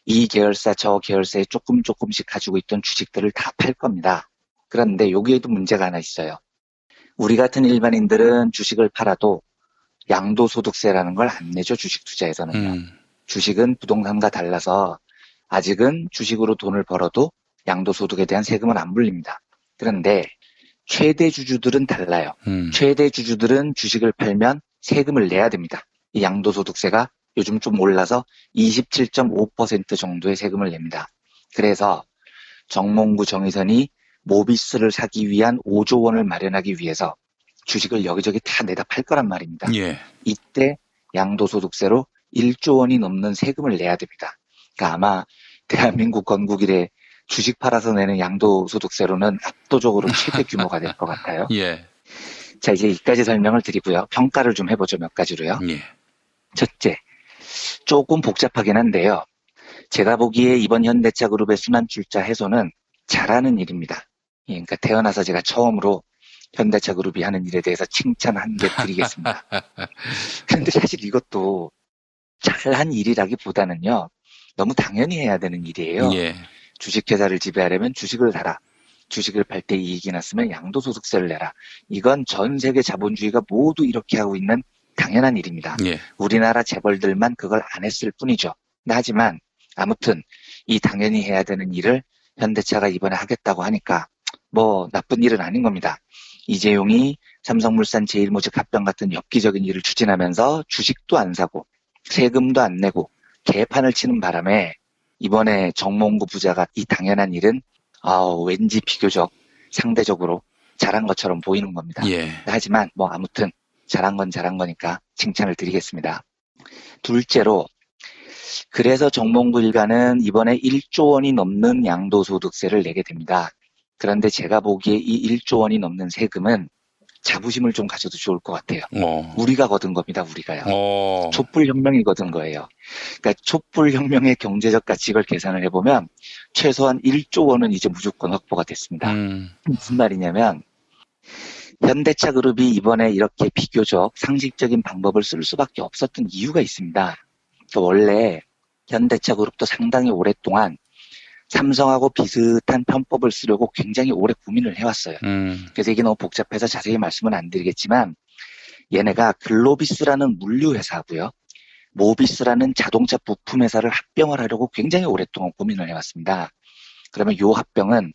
이 계열사 저 계열사에 조금씩 가지고 있던 주식들을 다 팔 겁니다. 그런데 여기에도 문제가 하나 있어요. 우리 같은 일반인들은 주식을 팔아도 양도소득세라는 걸 안 내죠. 주식 투자에서는요. 주식은 부동산과 달라서 아직은 주식으로 돈을 벌어도 양도소득에 대한 세금은 안 물립니다. 그런데 최대 주주들은 달라요. 최대 주주들은 주식을 팔면 세금을 내야 됩니다. 이 양도소득세가 요즘 좀 올라서 27.5% 정도의 세금을 냅니다. 그래서 정몽구 정의선이 모비스를 사기 위한 5조 원을 마련하기 위해서 주식을 여기저기 다 내다 팔 거란 말입니다. 예. 이때 양도소득세로 1조 원이 넘는 세금을 내야 됩니다. 그러니까 아마 대한민국 건국 이래 주식 팔아서 내는 양도소득세로는 압도적으로 최대 규모가 될 것 같아요. 예. 자, 이제 이까지 설명을 드리고요. 평가를 좀 해보죠. 몇 가지로요. 예. 첫째, 조금 복잡하긴 한데요. 제가 보기에 이번 현대차 그룹의 순환출자 해소는 잘하는 일입니다. 그러니까 태어나서 제가 처음으로 현대차 그룹이 하는 일에 대해서 칭찬 한 개 드리겠습니다. 그런데 사실 이것도 잘한 일이라기보다는요. 너무 당연히 해야 되는 일이에요. 예. 주식회사를 지배하려면 주식을 사라. 주식을 팔 때 이익이 났으면 양도소득세를 내라. 이건 전 세계 자본주의가 모두 이렇게 하고 있는 당연한 일입니다. 예. 우리나라 재벌들만 그걸 안 했을 뿐이죠. 하지만 아무튼 이 당연히 해야 되는 일을 현대차가 이번에 하겠다고 하니까 뭐 나쁜 일은 아닌 겁니다. 이재용이 삼성물산 제일모직 합병 같은 엽기적인 일을 추진하면서 주식도 안 사고 세금도 안 내고 개판을 치는 바람에 이번에 정몽구 부자가 이 당연한 일은 왠지 비교적 상대적으로 잘한 것처럼 보이는 겁니다. 예. 하지만 뭐 아무튼 잘한 건 잘한 거니까 칭찬을 드리겠습니다. 둘째로 그래서 정몽구 일가는 이번에 1조 원이 넘는 양도소득세를 내게 됩니다. 그런데 제가 보기에 이 1조 원이 넘는 세금은 자부심을 좀 가져도 좋을 것 같아요. 우리가 거둔 겁니다. 우리가요. 촛불혁명이 거둔 거예요. 그러니까 촛불혁명의 경제적 가치 이걸 계산을 해보면 최소한 1조 원은 이제 무조건 확보가 됐습니다. 무슨 말이냐면 현대차 그룹이 이번에 이렇게 비교적 상식적인 방법을 쓸 수밖에 없었던 이유가 있습니다. 원래 현대차 그룹도 상당히 오랫동안 삼성하고 비슷한 편법을 쓰려고 굉장히 오래 고민을 해왔어요. 그래서 이게 너무 복잡해서 자세히 말씀은 안 드리겠지만 얘네가 글로비스라는 물류회사고요. 모비스라는 자동차 부품회사를 합병을 하려고 굉장히 오랫동안 고민을 해왔습니다. 그러면 이 합병은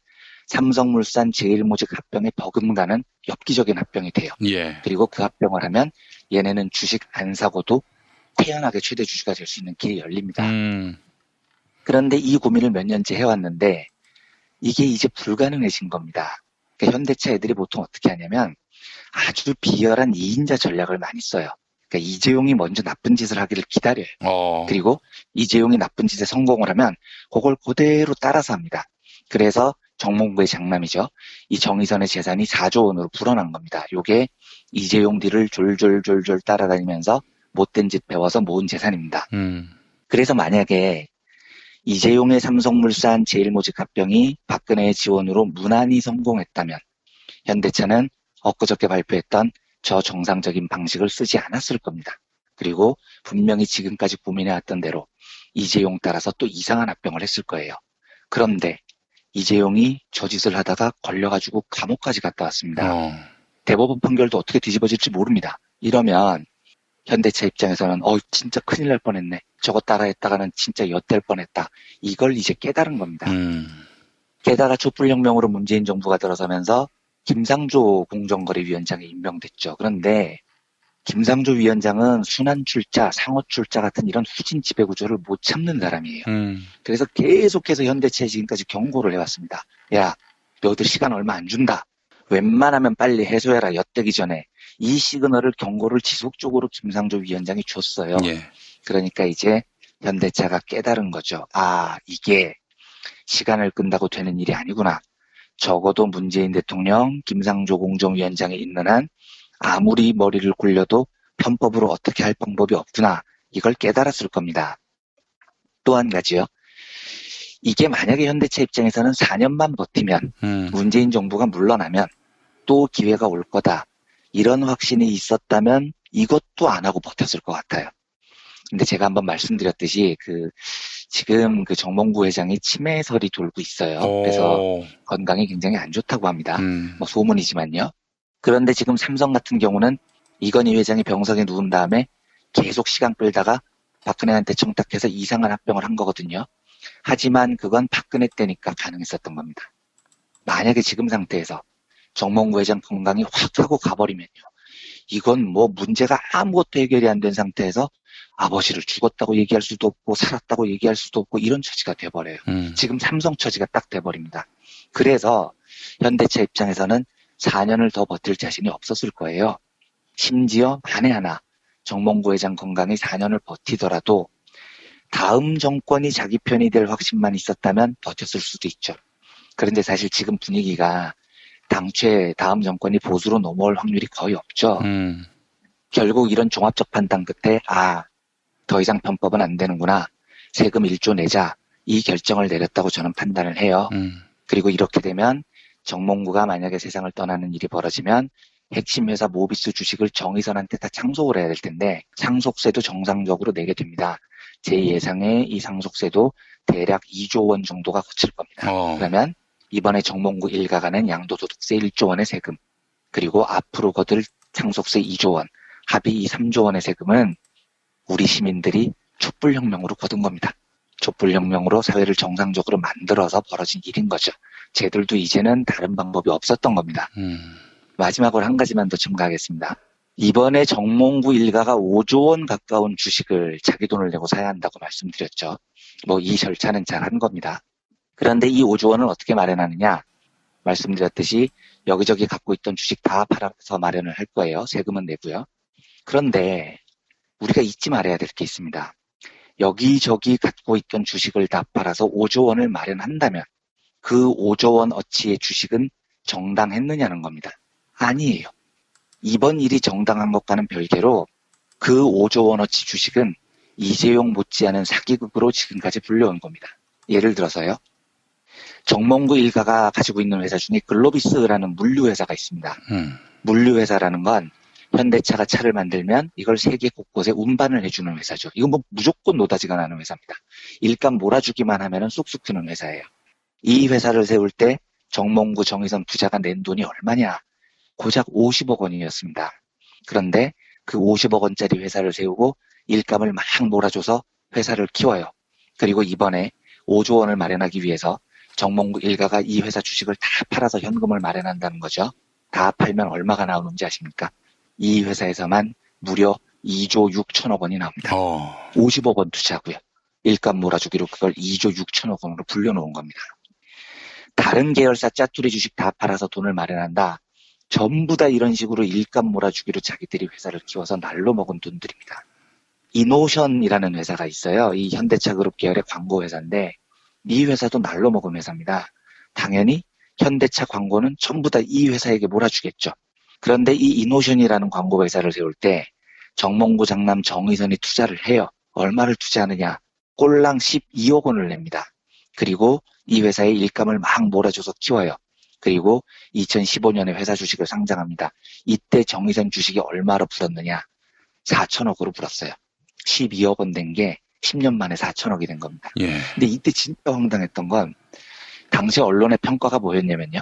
삼성물산 제일모직 합병에 버금가는 엽기적인 합병이 돼요. 예. 그리고 그 합병을 하면 얘네는 주식 안 사고도 태연하게 최대 주주가 될 수 있는 길이 열립니다. 그런데 이 고민을 몇 년째 해왔는데 이게 이제 불가능해진 겁니다. 그러니까 현대차 애들이 보통 어떻게 하냐면 아주 비열한 2인자 전략을 많이 써요. 그러니까 이재용이 먼저 나쁜 짓을 하기를 기다려요. 그리고 이재용이 나쁜 짓에 성공을 하면 그걸 그대로 따라서 합니다. 그래서 정몽구의 장남이죠. 이 정의선의 재산이 4조 원으로 불어난 겁니다. 요게 이재용 뒤를 졸졸졸졸 따라다니면서 못된 짓 배워서 모은 재산입니다. 그래서 만약에 이재용의 삼성물산 제일모직 합병이 박근혜의 지원으로 무난히 성공했다면 현대차는 엊그저께 발표했던 저 정상적인 방식을 쓰지 않았을 겁니다. 그리고 분명히 지금까지 고민해왔던 대로 이재용 따라서 또 이상한 합병을 했을 거예요. 그런데 이재용이 저 짓을 하다가 걸려가지고 감옥까지 갔다 왔습니다. 대법원 판결도 어떻게 뒤집어질지 모릅니다. 이러면 현대차 입장에서는 진짜 큰일 날 뻔했네. 저거 따라했다가는 진짜 엿될 뻔했다. 이걸 이제 깨달은 겁니다. 게다가 촛불혁명으로 문재인 정부가 들어서면서 김상조 공정거래위원장이 임명됐죠. 그런데 김상조 위원장은 순환출자, 상호출자 같은 이런 후진 지배구조를 못 참는 사람이에요. 그래서 계속해서 현대차에 지금까지 경고를 해왔습니다. 야, 너희들 시간 얼마 안 준다. 웬만하면 빨리 해소해라. 엿되기 전에. 이 시그널을 경고를 지속적으로 김상조 위원장이 줬어요. 예. 그러니까 이제 현대차가 깨달은 거죠. 아, 이게 시간을 끈다고 되는 일이 아니구나. 적어도 문재인 대통령, 김상조 공정위원장이 있는 한 아무리 머리를 굴려도 편법으로 어떻게 할 방법이 없구나. 이걸 깨달았을 겁니다. 또 한 가지요. 이게 만약에 현대차 입장에서는 4년만 버티면 문재인 정부가 물러나면 또 기회가 올 거다. 이런 확신이 있었다면 이것도 안 하고 버텼을 것 같아요. 근데 제가 한번 말씀드렸듯이 지금 정몽구 회장이 치매설이 돌고 있어요. 그래서 건강이 굉장히 안 좋다고 합니다. 뭐 소문이지만요. 그런데 지금 삼성 같은 경우는 이건희 회장이 병석에 누운 다음에 계속 시간 끌다가 박근혜한테 청탁해서 이상한 합병을 한 거거든요. 하지만 그건 박근혜 때니까 가능했었던 겁니다. 만약에 지금 상태에서 정몽구 회장 건강이 확 하고 가버리면요. 이건 뭐 문제가 아무것도 해결이 안 된 상태에서 아버지를 죽었다고 얘기할 수도 없고 살았다고 얘기할 수도 없고 이런 처지가 돼버려요. 지금 삼성 처지가 딱 돼버립니다. 그래서 현대차 입장에서는 4년을 더 버틸 자신이 없었을 거예요. 심지어 만에 하나 정몽구 회장 건강이 4년을 버티더라도 다음 정권이 자기 편이 될 확신만 있었다면 버텼을 수도 있죠. 그런데 사실 지금 분위기가 당최 다음 정권이 보수로 넘어올 확률이 거의 없죠. 결국 이런 종합적 판단 끝에 더 이상 편법은 안 되는구나. 세금 1조 내자. 이 결정을 내렸다고 저는 판단을 해요. 그리고 이렇게 되면 정몽구가 만약에 세상을 떠나는 일이 벌어지면 핵심 회사 모비스 주식을 정의선한테 다 상속을 해야 될 텐데 상속세도 정상적으로 내게 됩니다. 제 예상에 이 상속세도 대략 2조 원 정도가 거칠 겁니다. 그러면 이번에 정몽구 일가가 낸 양도소득세 1조 원의 세금 그리고 앞으로 거둘 상속세 2조 원 합의 이 3조 원의 세금은 우리 시민들이 촛불혁명으로 거둔 겁니다. 촛불혁명으로 사회를 정상적으로 만들어서 벌어진 일인 거죠. 쟤들도 이제는 다른 방법이 없었던 겁니다. 마지막으로 한 가지만 더 첨가하겠습니다. 이번에 정몽구 일가가 5조 원 가까운 주식을 자기 돈을 내고 사야 한다고 말씀드렸죠. 뭐 이 절차는 잘 한 겁니다. 그런데 이 5조 원을 어떻게 마련하느냐? 말씀드렸듯이 여기저기 갖고 있던 주식 다 팔아서 마련을 할 거예요. 세금은 내고요. 그런데 우리가 잊지 말아야 될 게 있습니다. 여기저기 갖고 있던 주식을 다 팔아서 5조 원을 마련한다면 그 5조 원 어치의 주식은 정당했느냐는 겁니다. 아니에요. 이번 일이 정당한 것과는 별개로 그 5조 원어치 주식은 이재용 못지않은 사기극으로 지금까지 불려온 겁니다. 예를 들어서요. 정몽구 일가가 가지고 있는 회사 중에 글로비스라는 물류회사가 있습니다. 물류회사라는 건 현대차가 차를 만들면 이걸 세계 곳곳에 운반을 해주는 회사죠. 이건 뭐 무조건 노다지가 나는 회사입니다. 일감 몰아주기만 하면은 쑥쑥 트는 회사예요. 이 회사를 세울 때 정몽구 정의선 부자가 낸 돈이 얼마냐? 고작 50억 원이었습니다. 그런데 그 50억 원짜리 회사를 세우고 일감을 막 몰아줘서 회사를 키워요. 그리고 이번에 5조 원을 마련하기 위해서 정몽구 일가가 이 회사 주식을 다 팔아서 현금을 마련한다는 거죠. 다 팔면 얼마가 나오는지 아십니까? 이 회사에서만 무려 2조 6천억 원이 나옵니다. 50억 원 투자하고요. 일감 몰아주기로 그걸 2조 6천억 원으로 불려놓은 겁니다. 다른 계열사 짜투리 주식 다 팔아서 돈을 마련한다. 전부 다 이런 식으로 일감 몰아주기로 자기들이 회사를 키워서 날로 먹은 돈들입니다. 이노션이라는 회사가 있어요. 이 현대차 그룹 계열의 광고 회사인데 이 회사도 날로 먹은 회사입니다. 당연히 현대차 광고는 전부 다 이 회사에게 몰아주겠죠. 그런데 이 이노션이라는 광고 회사를 세울 때 정몽구 장남 정의선이 투자를 해요. 얼마를 투자하느냐? 꼴랑 12억 원을 냅니다. 그리고 이 회사의 일감을 막 몰아줘서 키워요. 그리고 2015년에 회사 주식을 상장합니다. 이때 정의선 주식이 얼마로 불었느냐? 4천억으로 불었어요. 12억 원 된 게 10년 만에 4천억이 된 겁니다. 예. 근데 이때 진짜 황당했던 건 당시 언론의 평가가 뭐였냐면요.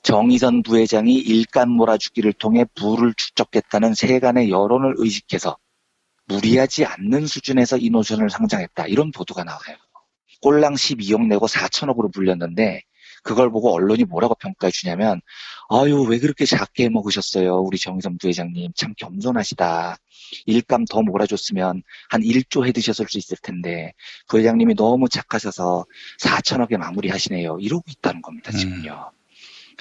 정의선 부회장이 일감 몰아주기를 통해 부를 축적했다는 세간의 여론을 의식해서 무리하지 않는 수준에서 이 노선을 상장했다. 이런 보도가 나와요. 꼴랑 12억 내고 4천억으로 불렸는데 그걸 보고 언론이 뭐라고 평가해 주냐면 아유 왜 그렇게 작게 해먹으셨어요. 우리 정의선 부회장님 참 겸손하시다. 일감 더 몰아줬으면 한 1조 해드셨을 수 있을 텐데 부회장님이 너무 착하셔서 4천억에 마무리하시네요. 이러고 있다는 겁니다. 지금요.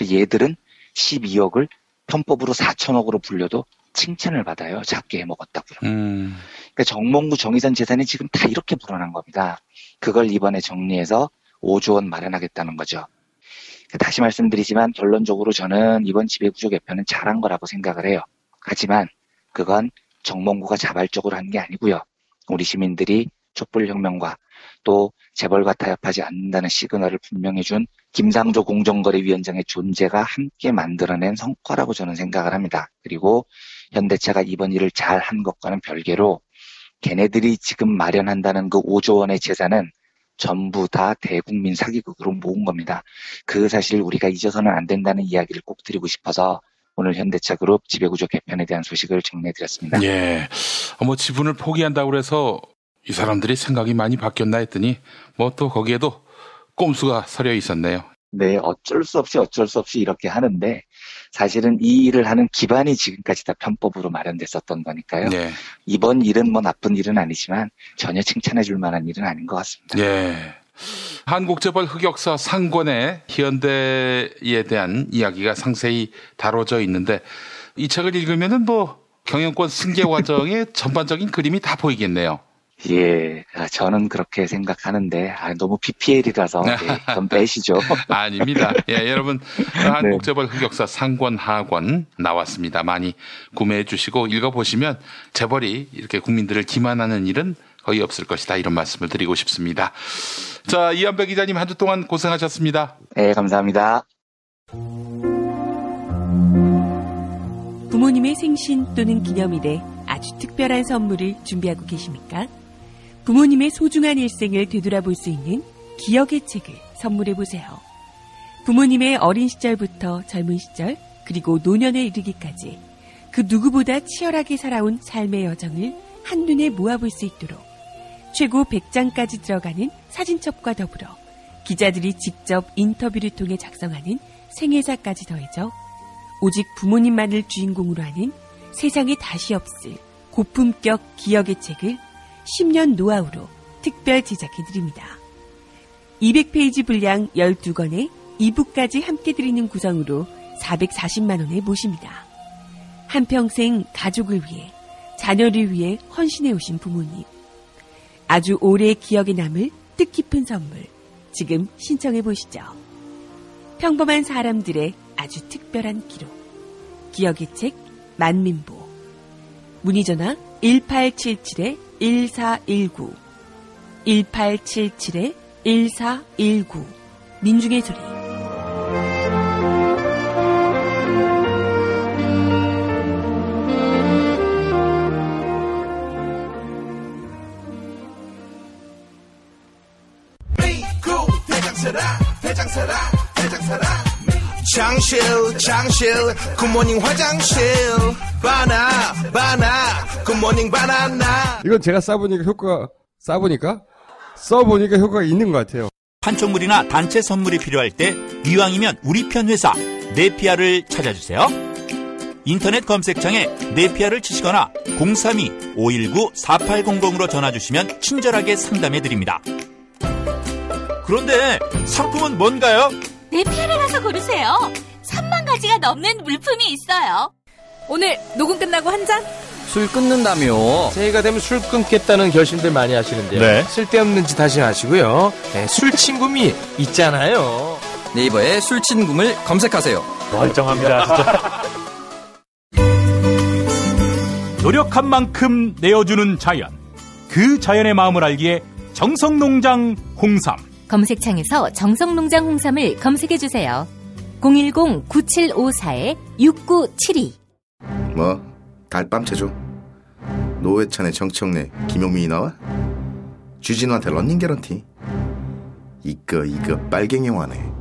얘들은 12억을 편법으로 4천억으로 불려도 칭찬을 받아요. 작게 해먹었다고요. 그러니까 정몽구 정의선 재산이 지금 다 이렇게 불어난 겁니다. 그걸 이번에 정리해서 5조 원 마련하겠다는 거죠. 다시 말씀드리지만 결론적으로 저는 이번 지배구조 개편은 잘한 거라고 생각을 해요. 하지만 그건 정몽구가 자발적으로 한 게 아니고요. 우리 시민들이 촛불혁명과 또 재벌과 타협하지 않는다는 시그널을 분명히 준 김상조 공정거래위원장의 존재가 함께 만들어낸 성과라고 저는 생각을 합니다. 그리고 현대차가 이번 일을 잘 한 것과는 별개로 걔네들이 지금 마련한다는 그 5조 원의 재산은 전부 다 대국민 사기극으로 모은 겁니다. 그 사실 우리가 잊어서는 안 된다는 이야기를 꼭 드리고 싶어서 오늘 현대차그룹 지배구조 개편에 대한 소식을 정리해드렸습니다. 예, 뭐 지분을 포기한다고 해서 이 사람들이 생각이 많이 바뀌었나 했더니 뭐 또 거기에도 꼼수가 서려 있었네요. 네, 어쩔 수 없이 이렇게 하는데 사실은 이 일을 하는 기반이 지금까지 다 편법으로 마련됐었던 거니까요. 네. 이번 일은 뭐 나쁜 일은 아니지만 전혀 칭찬해 줄 만한 일은 아닌 것 같습니다. 네. 한국재벌 흑역사 상권의 현대에 대한 이야기가 상세히 다뤄져 있는데 이 책을 읽으면은 뭐 경영권 승계 과정의 전반적인 그림이 다 보이겠네요. 예, 저는 그렇게 생각하는데 너무 PPL이라서 좀 빼시죠. 아닙니다. 예, 여러분 한국재벌 흑역사 상권 하권 나왔습니다. 많이 구매해 주시고 읽어보시면 재벌이 이렇게 국민들을 기만하는 일은 거의 없을 것이다 이런 말씀을 드리고 싶습니다. 자, 이한배 기자님 한 주 동안 고생하셨습니다. 네, 감사합니다. 부모님의 생신 또는 기념일에 아주 특별한 선물을 준비하고 계십니까? 부모님의 소중한 일생을 되돌아볼 수 있는 기억의 책을 선물해보세요. 부모님의 어린 시절부터 젊은 시절 그리고 노년에 이르기까지 그 누구보다 치열하게 살아온 삶의 여정을 한눈에 모아볼 수 있도록 최고 100장까지 들어가는 사진첩과 더불어 기자들이 직접 인터뷰를 통해 작성하는 생애사까지 더해져 오직 부모님만을 주인공으로 하는 세상에 다시 없을 고품격 기억의 책을 10년 노하우로 특별 제작해드립니다. 200페이지 분량 12권에 2부까지 함께 드리는 구성으로 440만 원에 모십니다. 한평생 가족을 위해 자녀를 위해 헌신해오신 부모님. 아주 오래 기억에 남을 뜻깊은 선물 지금 신청해보시죠. 평범한 사람들의 아주 특별한 기록. 기억의 책 만민보. 문의전화 1877-1419 1877-1419 민중의 소리. 장실 굿모닝 화장실 바나 굿모닝 바나나. 이건 제가 써보니까 효과가 있는 것 같아요. 판촉물이나 단체 선물이 필요할 때 이왕이면 우리 편 회사 네피아를 찾아주세요. 인터넷 검색창에 네피아를 치시거나 032-519-4800으로 전화주시면 친절하게 상담해드립니다. 그런데 상품은 뭔가요? 네피아를 가서 고르세요. 3만 가지가 넘는 물품이 있어요. 오늘 녹음 끝나고 한 잔? 술 끊는다며. 새해가 되면 술 끊겠다는 결심들 많이 하시는데요. 네. 쓸데없는 짓 하지 마시고요. 네, 술친구미 있잖아요. 네이버에 술친구를 검색하세요. 멀쩡합니다. 진짜. 노력한 만큼 내어주는 자연. 그 자연의 마음을 알기에 정성농장 홍삼. 검색창에서 정성농장 홍삼을 검색해주세요. 010-9754-6972. 뭐? 달밤 체조? 노회찬의 정청래, 김용민이 나와? 주진우한테 런닝 개런티? 이거 빨갱이 영화네.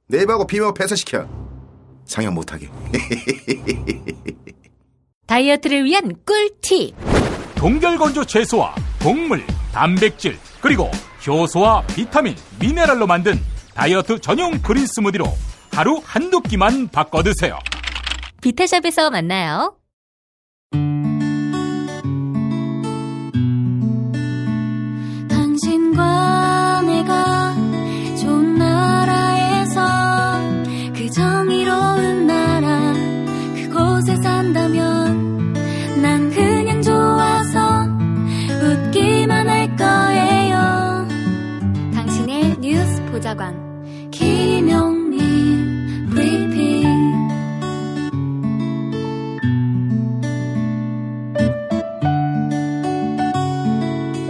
네이버하고 비밀 폐쇄시켜. 상영 못하게. 다이어트를 위한 꿀팁. 동결건조 채소와 곡물, 단백질, 그리고 효소와 비타민, 미네랄로 만든 다이어트 전용 그린 스무디로 하루 한두 끼만 바꿔 드세요. 비타샵에서 만나요. 당신과 내가 좋은 나라에서 그 정의로운 나라 그곳에 산다면 난 그냥 좋아서 웃기만 할 거예요. 당신의 뉴스 보좌관 김용민 브리핑.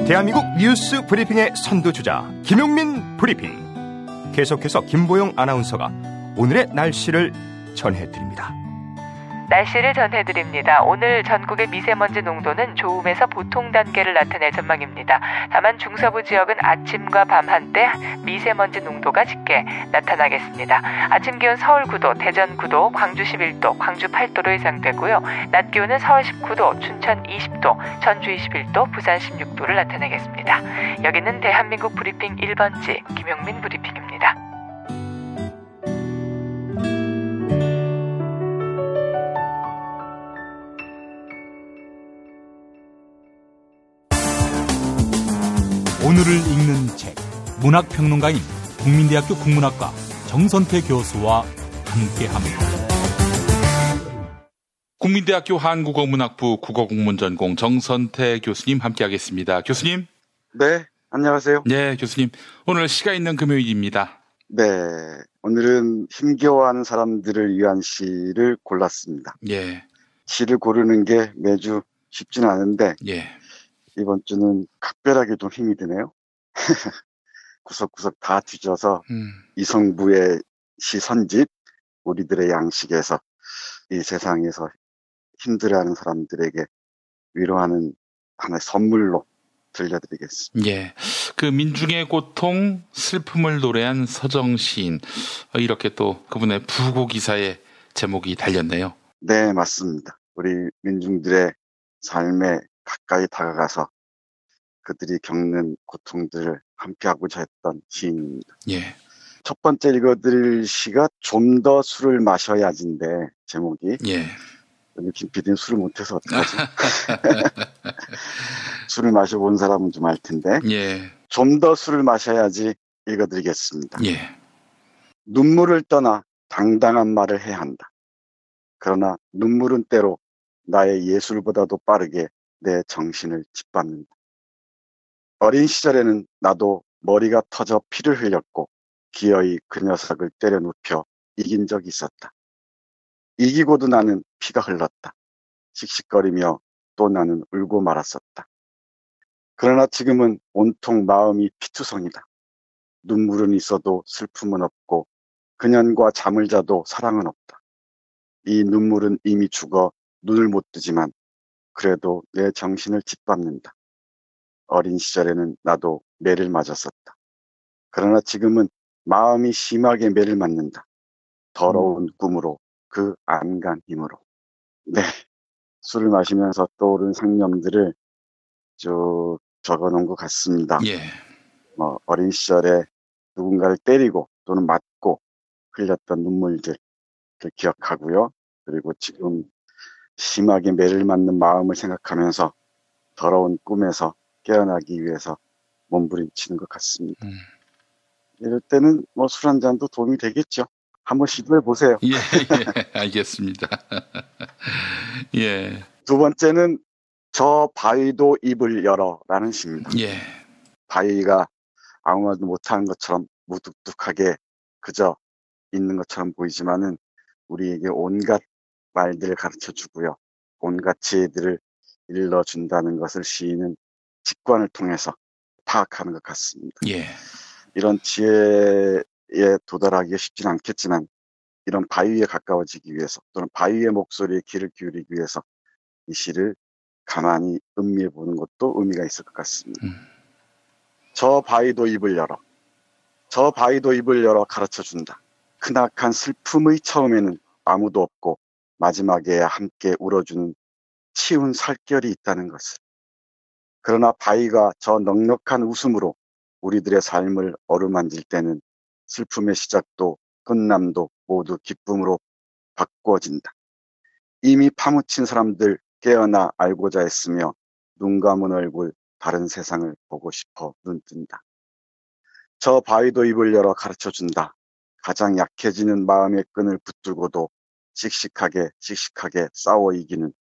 대한민국 뉴스 브리핑의 선두주자 김용민 브리핑. 계속해서 김보영 아나운서가 오늘의 날씨를 전해드립니다. 날씨를 전해드립니다. 오늘 전국의 미세먼지 농도는 좋음에서 보통 단계를 나타낼 전망입니다. 다만 중서부 지역은 아침과 밤 한때 미세먼지 농도가 짙게 나타나겠습니다. 아침 기온 서울 9도, 대전 9도, 광주 11도, 광주 8도로 예상되고요. 낮 기온은 서울 19도, 춘천 20도, 전주 21도, 부산 16도를 나타내겠습니다. 여기는 대한민국 브리핑 1번지 김용민 브리핑입니다. 오늘을 읽는 책, 문학평론가인 국민대학교 국문학과 정선태 교수와 함께합니다. 국민대학교 한국어문학부 국어국문전공 정선태 교수님 함께하겠습니다. 교수님. 네, 안녕하세요. 네, 교수님. 오늘 시가 있는 금요일입니다. 네, 오늘은 힘겨워하는 사람들을 위한 시를 골랐습니다. 예. 시를 고르는 게 매주 쉽지는 않은데 예. 이번 주는 각별하게 좀 힘이 드네요. 구석구석 다 뒤져서 이성부의 시 선집, 우리들의 양식에서 이 세상에서 힘들어하는 사람들에게 위로하는 하나의 선물로 들려드리겠습니다. 예, 그 민중의 고통, 슬픔을 노래한 서정 시인, 이렇게 또 그분의 부고 기사의 제목이 달렸네요. 네, 맞습니다. 우리 민중들의 삶에 가까이 다가가서 그들이 겪는 고통들을 함께하고자 했던 시인입니다. 예. 첫 번째 읽어드릴 시가 좀 더 술을 마셔야지인데 제목이. 예. 여기 김 PD는 술을 못해서 어떡하지? 술을 마셔본 사람은 좀 알 텐데. 예. 좀 더 술을 마셔야지 읽어드리겠습니다. 예. 눈물을 떠나 당당한 말을 해야 한다. 그러나 눈물은 때로 나의 예술보다도 빠르게 내 정신을 짓밟는다. 어린 시절에는 나도 머리가 터져 피를 흘렸고 기어이 그 녀석을 때려 눕혀 이긴 적이 있었다. 이기고도 나는 피가 흘렀다. 씩씩거리며 또 나는 울고 말았었다. 그러나 지금은 온통 마음이 피투성이다. 눈물은 있어도 슬픔은 없고 그년과 잠을 자도 사랑은 없다. 이 눈물은 이미 죽어 눈을 못 뜨지만 그래도 내 정신을 짓밟는다. 어린 시절에는 나도 매를 맞았었다. 그러나 지금은 마음이 심하게 매를 맞는다. 더러운 꿈으로 그 안간 힘으로. 네, 술을 마시면서 떠오른 상념들을 쭉 적어놓은 것 같습니다. 예. 어린 시절에 누군가를 때리고 또는 맞고 흘렸던 눈물들 기억하고요. 그리고 지금 심하게 매를 맞는 마음을 생각하면서 더러운 꿈에서 깨어나기 위해서 몸부림치는 것 같습니다. 이럴 때는 술 한 잔도 도움이 되겠죠. 한번 시도해 보세요. 예, 알겠습니다. 예. 두 번째는 저 바위도 입을 열어라는 시입니다. 예. 바위가 아무 말도 못하는 것처럼 무뚝뚝하게 그저 있는 것처럼 보이지만은 우리에게 온갖 말들을 가르쳐 주고요. 온갖 지혜들을 일러준다는 것을 시인은 직관을 통해서 파악하는 것 같습니다. 예. 이런 지혜에 도달하기가 쉽지는 않겠지만 이런 바위에 가까워지기 위해서 또는 바위의 목소리에 귀를 기울이기 위해서 이 시를 가만히 음미해 보는 것도 의미가 있을 것 같습니다. 저 바위도 입을 열어. 저 바위도 입을 열어 가르쳐준다. 크나큰 슬픔의 처음에는 아무도 없고 마지막에 함께 울어주는 치운 살결이 있다는 것을. 그러나 바위가 저 넉넉한 웃음으로 우리들의 삶을 어루만질 때는 슬픔의 시작도 끝남도 모두 기쁨으로 바꿔진다. 이미 파묻힌 사람들 깨어나 알고자 했으며 눈 감은 얼굴 다른 세상을 보고 싶어 눈뜬다. 저 바위도 입을 열어 가르쳐준다. 가장 약해지는 마음의 끈을 붙들고도 씩씩하게 싸워 이기는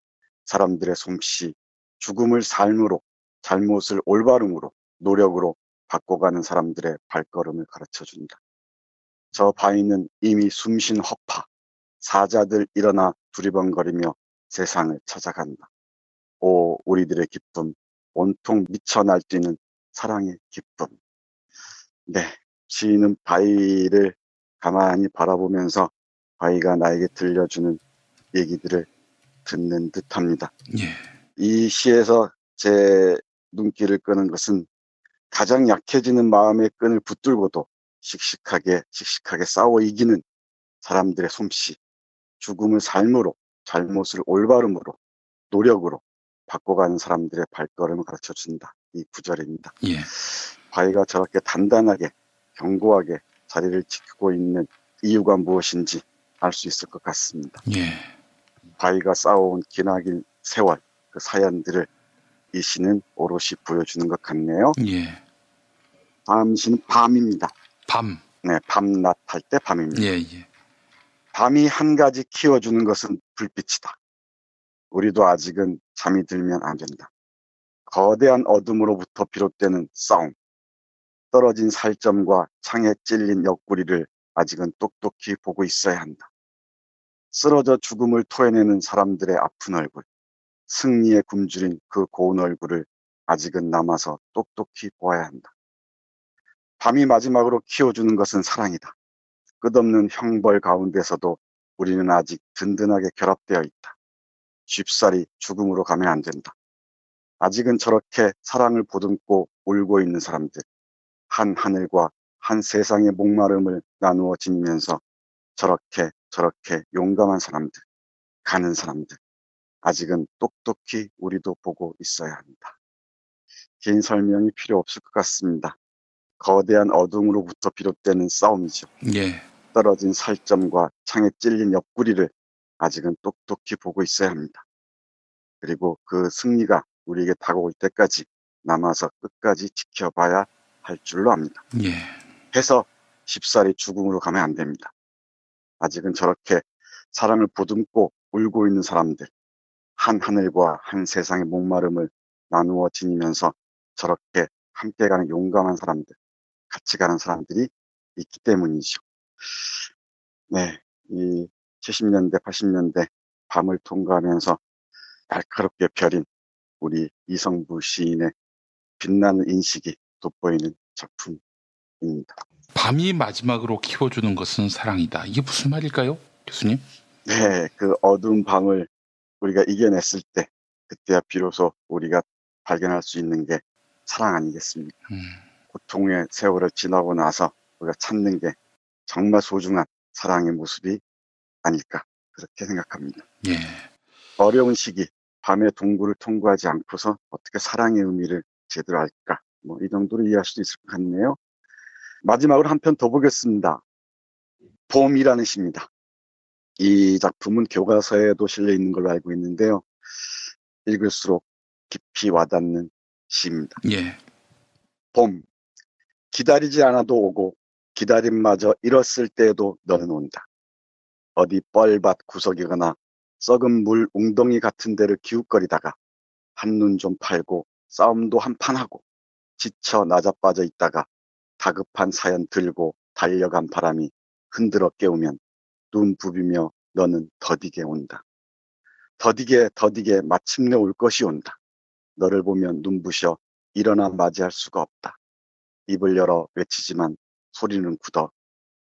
사람들의 솜씨, 죽음을 삶으로, 잘못을 올바름으로, 노력으로 바꿔가는 사람들의 발걸음을 가르쳐준다. 저 바위는 이미 숨쉰 허파, 사자들 일어나 두리번거리며 세상을 찾아간다. 오, 우리들의 기쁨, 온통 미쳐 날뛰는 사랑의 기쁨. 네, 시인은 바위를 가만히 바라보면서 바위가 나에게 들려주는 얘기들을 듣는 듯합니다. 예. 이 시에서 제 눈길을 끄는 것은 가장 약해지는 마음의 끈을 붙들고도 씩씩하게 싸워 이기는 사람들의 솜씨, 죽음을 삶으로, 잘못을 올바름으로, 노력으로 바꿔가는 사람들의 발걸음을 가르쳐준다. 이 구절입니다. 예. 바위가 저렇게 단단하게, 견고하게 자리를 지키고 있는 이유가 무엇인지 알 수 있을 것 같습니다. 예. 바위가 쌓아온 기나긴 세월, 그 사연들을 이 시는 오롯이 보여주는 것 같네요. 예. 다음 시는 밤입니다. 밤. 네, 밤낮 할 때 밤입니다. 예, 예. 밤이 한 가지 키워주는 것은 불빛이다. 우리도 아직은 잠이 들면 안 된다. 거대한 어둠으로부터 비롯되는 싸움, 떨어진 살점과 창에 찔린 옆구리를 아직은 똑똑히 보고 있어야 한다. 쓰러져 죽음을 토해내는 사람들의 아픈 얼굴, 승리에 굶주린 그 고운 얼굴을 아직은 남아서 똑똑히 보아야 한다. 밤이 마지막으로 키워주는 것은 사랑이다. 끝없는 형벌 가운데서도 우리는 아직 든든하게 결합되어 있다. 쉽사리 죽음으로 가면 안 된다. 아직은 저렇게 사랑을 보듬고 울고 있는 사람들, 한 하늘과 한 세상의 목마름을 나누어 지니면서 저렇게 용감한 사람들, 가는 사람들, 아직은 똑똑히 우리도 보고 있어야 한다. 긴 설명이 필요 없을 것 같습니다. 거대한 어둠으로부터 비롯되는 싸움이죠. 예. 떨어진 살점과 창에 찔린 옆구리를 아직은 똑똑히 보고 있어야 합니다. 그리고 그 승리가 우리에게 다가올 때까지 남아서 끝까지 지켜봐야 할 줄로 압니다. 예. 해서 쉽사리 죽음으로 가면 안 됩니다. 아직은 저렇게 사랑을 보듬고 울고 있는 사람들, 한 하늘과 한 세상의 목마름을 나누어 지니면서 저렇게 함께 가는 용감한 사람들, 같이 가는 사람들이 있기 때문이죠. 네, 이 70년대, 80년대 밤을 통과하면서 날카롭게 펴린 우리 이성부 시인의 빛나는 인식이 돋보이는 작품입니다. 밤이 마지막으로 키워주는 것은 사랑이다. 이게 무슨 말일까요, 교수님? 네, 그 어두운 밤을 우리가 이겨냈을 때, 그때야 비로소 우리가 발견할 수 있는 게 사랑 아니겠습니까? 고통의 세월을 지나고 나서 우리가 찾는 게 정말 소중한 사랑의 모습이 아닐까, 그렇게 생각합니다. 예. 어려운 시기, 밤의 동굴을 통과하지 않고서 어떻게 사랑의 의미를 제대로 알까, 뭐 이 정도로 이해할 수도 있을 것 같네요. 마지막으로 한 편 더 보겠습니다. 봄이라는 시입니다. 이 작품은 교과서에도 실려 있는 걸로 알고 있는데요. 읽을수록 깊이 와닿는 시입니다. 예. 봄, 기다리지 않아도 오고 기다림마저 잃었을 때에도 너는 온다. 어디 뻘밭 구석이거나 썩은 물 웅덩이 같은 데를 기웃거리다가 한눈 좀 팔고 싸움도 한판 하고 지쳐 나자빠져 있다가 다급한 사연 들고 달려간 바람이 흔들어 깨우면 눈 부비며 너는 더디게 온다. 더디게 마침내 올 것이 온다. 너를 보면 눈부셔 일어나 맞이할 수가 없다. 입을 열어 외치지만 소리는 굳어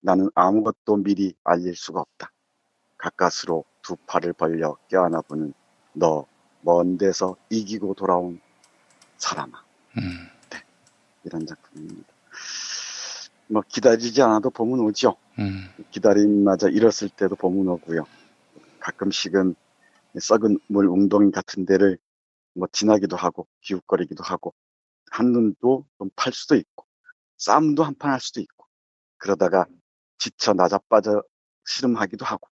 나는 아무것도 미리 알릴 수가 없다. 가까스로 두 팔을 벌려 껴안아 보는 너 먼 데서 이기고 돌아온 사람아. 네, 이런 작품입니다. 뭐 기다리지 않아도 봄은 오죠. 기다림마저 잃었을 때도 봄은 오고요. 가끔씩은 썩은 물 웅덩이 같은 데를 뭐 지나기도 하고 기웃거리기도 하고 한눈도 좀 팔 수도 있고 싸움도 한판 할 수도 있고 그러다가 지쳐 나자빠져 씨름하기도 하고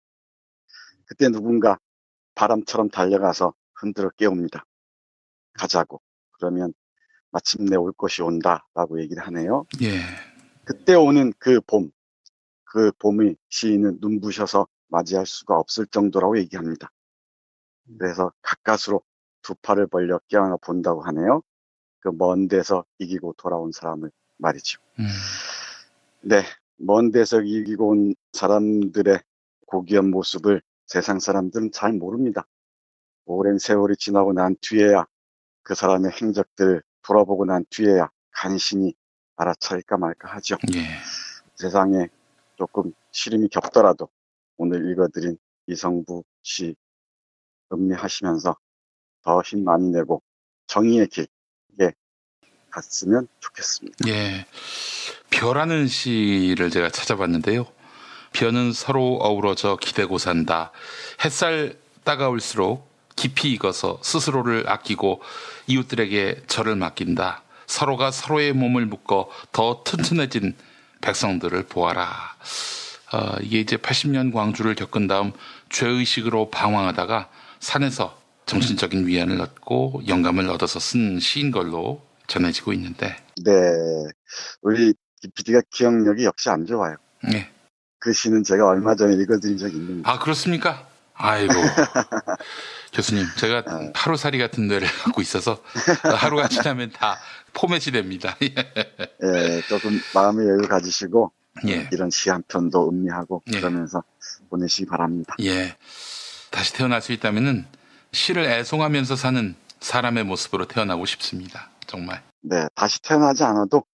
그때 누군가 바람처럼 달려가서 흔들어 깨웁니다. 가자고. 그러면 마침내 올 것이 온다라고 얘기를 하네요. 예. 그때 오는 그 봄의 시인은 눈부셔서 맞이할 수가 없을 정도라고 얘기합니다. 그래서 가까스로 두 팔을 벌려 깨어나 본다고 하네요. 그 먼 데서 이기고 돌아온 사람을 말이죠. 네, 먼 데서 이기고 온 사람들의 고귀한 모습을 세상 사람들은 잘 모릅니다. 오랜 세월이 지나고 난 뒤에야 그 사람의 행적들을 돌아보고 난 뒤에야 간신히 알아차릴까 말까 하죠. 예. 세상에 조금 시름이 겹더라도 오늘 읽어드린 이성부 시 음미하시면서 더 힘 많이 내고 정의의 길에 갔으면 좋겠습니다. 예. 벼라는 시를 제가 찾아봤는데요. 벼는 서로 어우러져 기대고 산다. 햇살 따가울수록 깊이 익어서 스스로를 아끼고 이웃들에게 절을 맡긴다. 서로가 서로의 몸을 묶어 더 튼튼해진 백성들을 보아라. 이게 이제 80년 광주를 겪은 다음 죄의식으로 방황하다가 산에서 정신적인 위안을 얻고 영감을 얻어서 쓴 시인 걸로 전해지고 있는데. 네. 우리 PD가 기억력이 역시 안 좋아요. 네. 그 시는 제가 얼마 전에 읽어드린 적이 있는데. 아, 그렇습니까? 아이고. 교수님, 제가 하루살이 같은 뇌를 갖고 있어서 하루가 지나면 다 포맷이 됩니다. 예, 조금 마음의 여유 가지시고 예. 이런 시 한 편도 음미하고 예. 그러면서 보내시기 바랍니다. 예, 다시 태어날 수 있다면은 시를 애송하면서 사는 사람의 모습으로 태어나고 싶습니다. 정말. 네, 다시 태어나지 않아도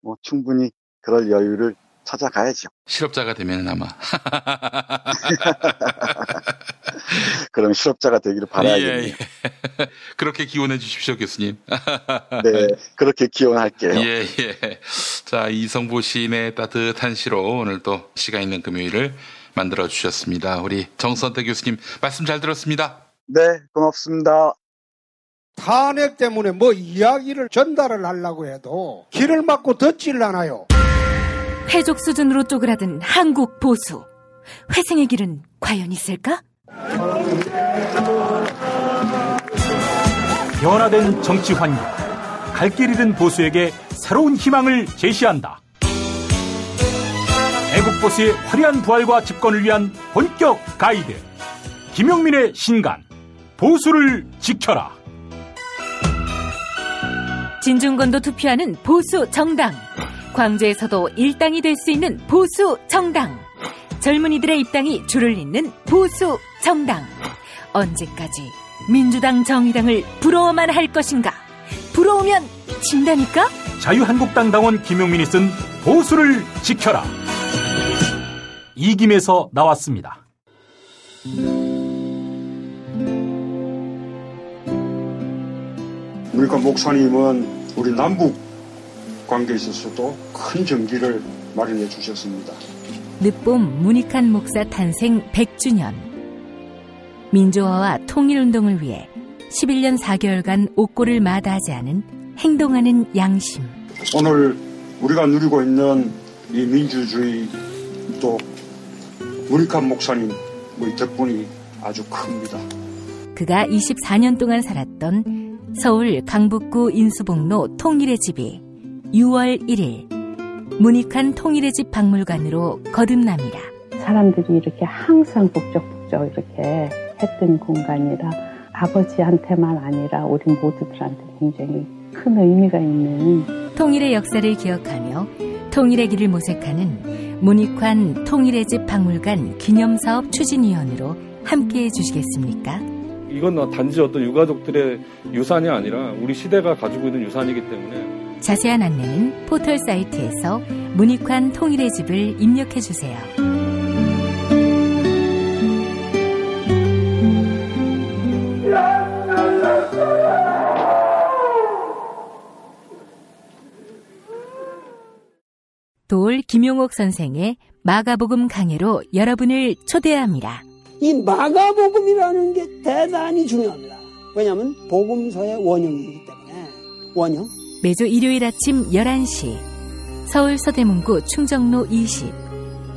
뭐 충분히 그럴 여유를 찾아가야죠. 실업자가 되면은 아마. 그럼 실업자가 되기를 바라야겠네요. 예. 그렇게 기원해 주십시오, 교수님. 네, 그렇게 기원할게요. 예. 자, 이성부 시인의 따뜻한 시로 오늘 또 시가 있는 금요일을 만들어 주셨습니다. 우리 정선태 교수님 말씀 잘 들었습니다. 네, 고맙습니다. 탄핵 때문에 뭐 이야기를 전달을 하려고 해도 길을 막고 듣질 않아요. 해족 수준으로 쪼그라든 한국 보수. 회생의 길은 과연 있을까? 변화된 정치 환경, 갈 길 잃은 보수에게 새로운 희망을 제시한다. 애국 보수의 화려한 부활과 집권을 위한 본격 가이드, 김용민의 신간, 보수를 지켜라. 진중권도 투표하는 보수 정당. 광주에서도 일당이 될 수 있는 보수 정당. 젊은이들의 입당이 줄을 잇는 보수 정당. 언제까지 민주당 정의당을 부러워만 할 것인가? 부러우면 진다니까? 자유한국당 당원 김용민이 쓴 보수를 지켜라. 이김에서 나왔습니다. 그러니까 목사님은 우리 남북 관계에 있어서도 큰 정기를 마련해 주셨습니다. 늦봄 문익환 목사 탄생 100주년. 민주화와 통일운동을 위해 11년 4개월간 옥고를 마다하지 않은 행동하는 양심. 오늘 우리가 누리고 있는 이 민주주의 또 문익환 목사님 덕분이 아주 큽니다. 그가 24년 동안 살았던 서울 강북구 인수복로 통일의 집이 6월 1일 문익환 통일의 집 박물관으로 거듭납니다. 사람들이 이렇게 항상 북적북적 이렇게 했던 공간이라 아버지한테만 아니라 우리 모두들한테 굉장히 큰 의미가 있는 통일의 역사를 기억하며 통일의 길을 모색하는 문익환 통일의 집 박물관 기념사업 추진위원으로 함께해 주시겠습니까? 이건 단지 어떤 유가족들의 유산이 아니라 우리 시대가 가지고 있는 유산이기 때문에 자세한 안내는 포털 사이트에서 문익환 통일의 집을 입력해 주세요. 돌 김용옥 선생의 마가복음 강해로 여러분을 초대합니다. 이 마가복음이라는 게 대단히 중요합니다. 왜냐하면 복음서의 원형이기 때문에. 원형. 매주 일요일 아침 11시 서울 서대문구 충정로 20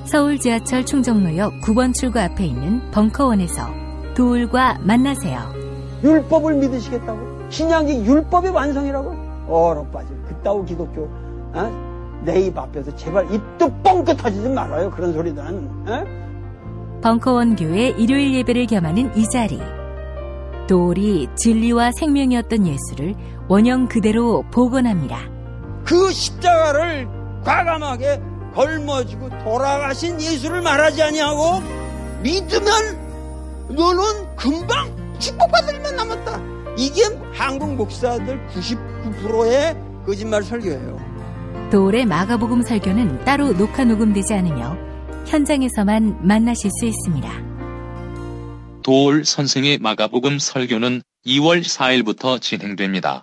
서울 지하철 충정로역 9번 출구 앞에 있는 벙커원에서 도울과 만나세요. 율법을 믿으시겠다고? 신약이 율법의 완성이라고? 얼어빠질 그따위 기독교 내 입 앞에서 제발 입도 뻥끗 하지 말아요. 그런 소리는. 벙커원 교회 일요일 예배를 겸하는 이 자리. 도울이 진리와 생명이었던 예수를 원형 그대로 복원합니다. 그 십자가를 과감하게 걸머지고 돌아가신 예수를 말하지 아니하고 믿으면 너는 금방 축복받을 일만 남았다. 이게 한국 목사들 99%의 거짓말 설교예요. 도울의 마가복음 설교는 따로 녹화 녹음되지 않으며 현장에서만 만나실 수 있습니다. 도울 선생의 마가복음 설교는 2월 4일부터 진행됩니다.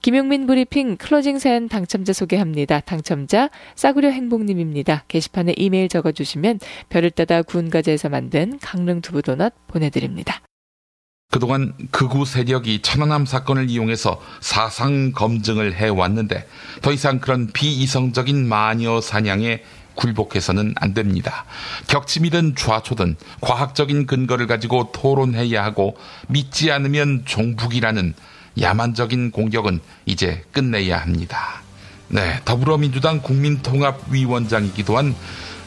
김용민 브리핑 클로징 사연 당첨자 소개합니다. 당첨자 싸구려 행복님입니다. 게시판에 이메일 적어주시면 별을 따다 구운 과자에서 만든 강릉 두부도넛 보내드립니다. 그동안 극우 세력이 천안함 사건을 이용해서 사상 검증을 해왔는데 더 이상 그런 비이성적인 마녀 사냥에 굴복해서는 안 됩니다. 격침이든 좌초든 과학적인 근거를 가지고 토론해야 하고 믿지 않으면 종북이라는 야만적인 공격은 이제 끝내야 합니다. 네, 더불어민주당 국민통합위원장이기도 한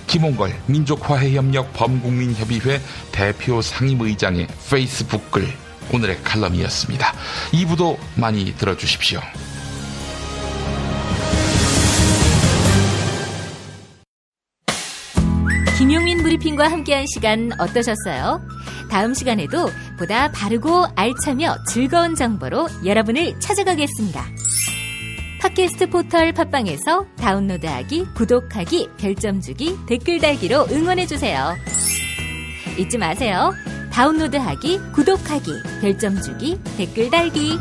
김홍걸 민족화해협력 범국민협의회 대표 상임의장의 페이스북 글, 오늘의 칼럼이었습니다. 2부도 많이 들어주십시오. 김용민 브리핑과 함께한 시간 어떠셨어요? 다음 시간에도 보다 바르고 알차며 즐거운 정보로 여러분을 찾아가겠습니다. 팟캐스트 포털 팟빵에서 다운로드하기, 구독하기, 별점 주기, 댓글 달기로 응원해주세요. 잊지 마세요. 다운로드하기, 구독하기, 별점 주기, 댓글 달기.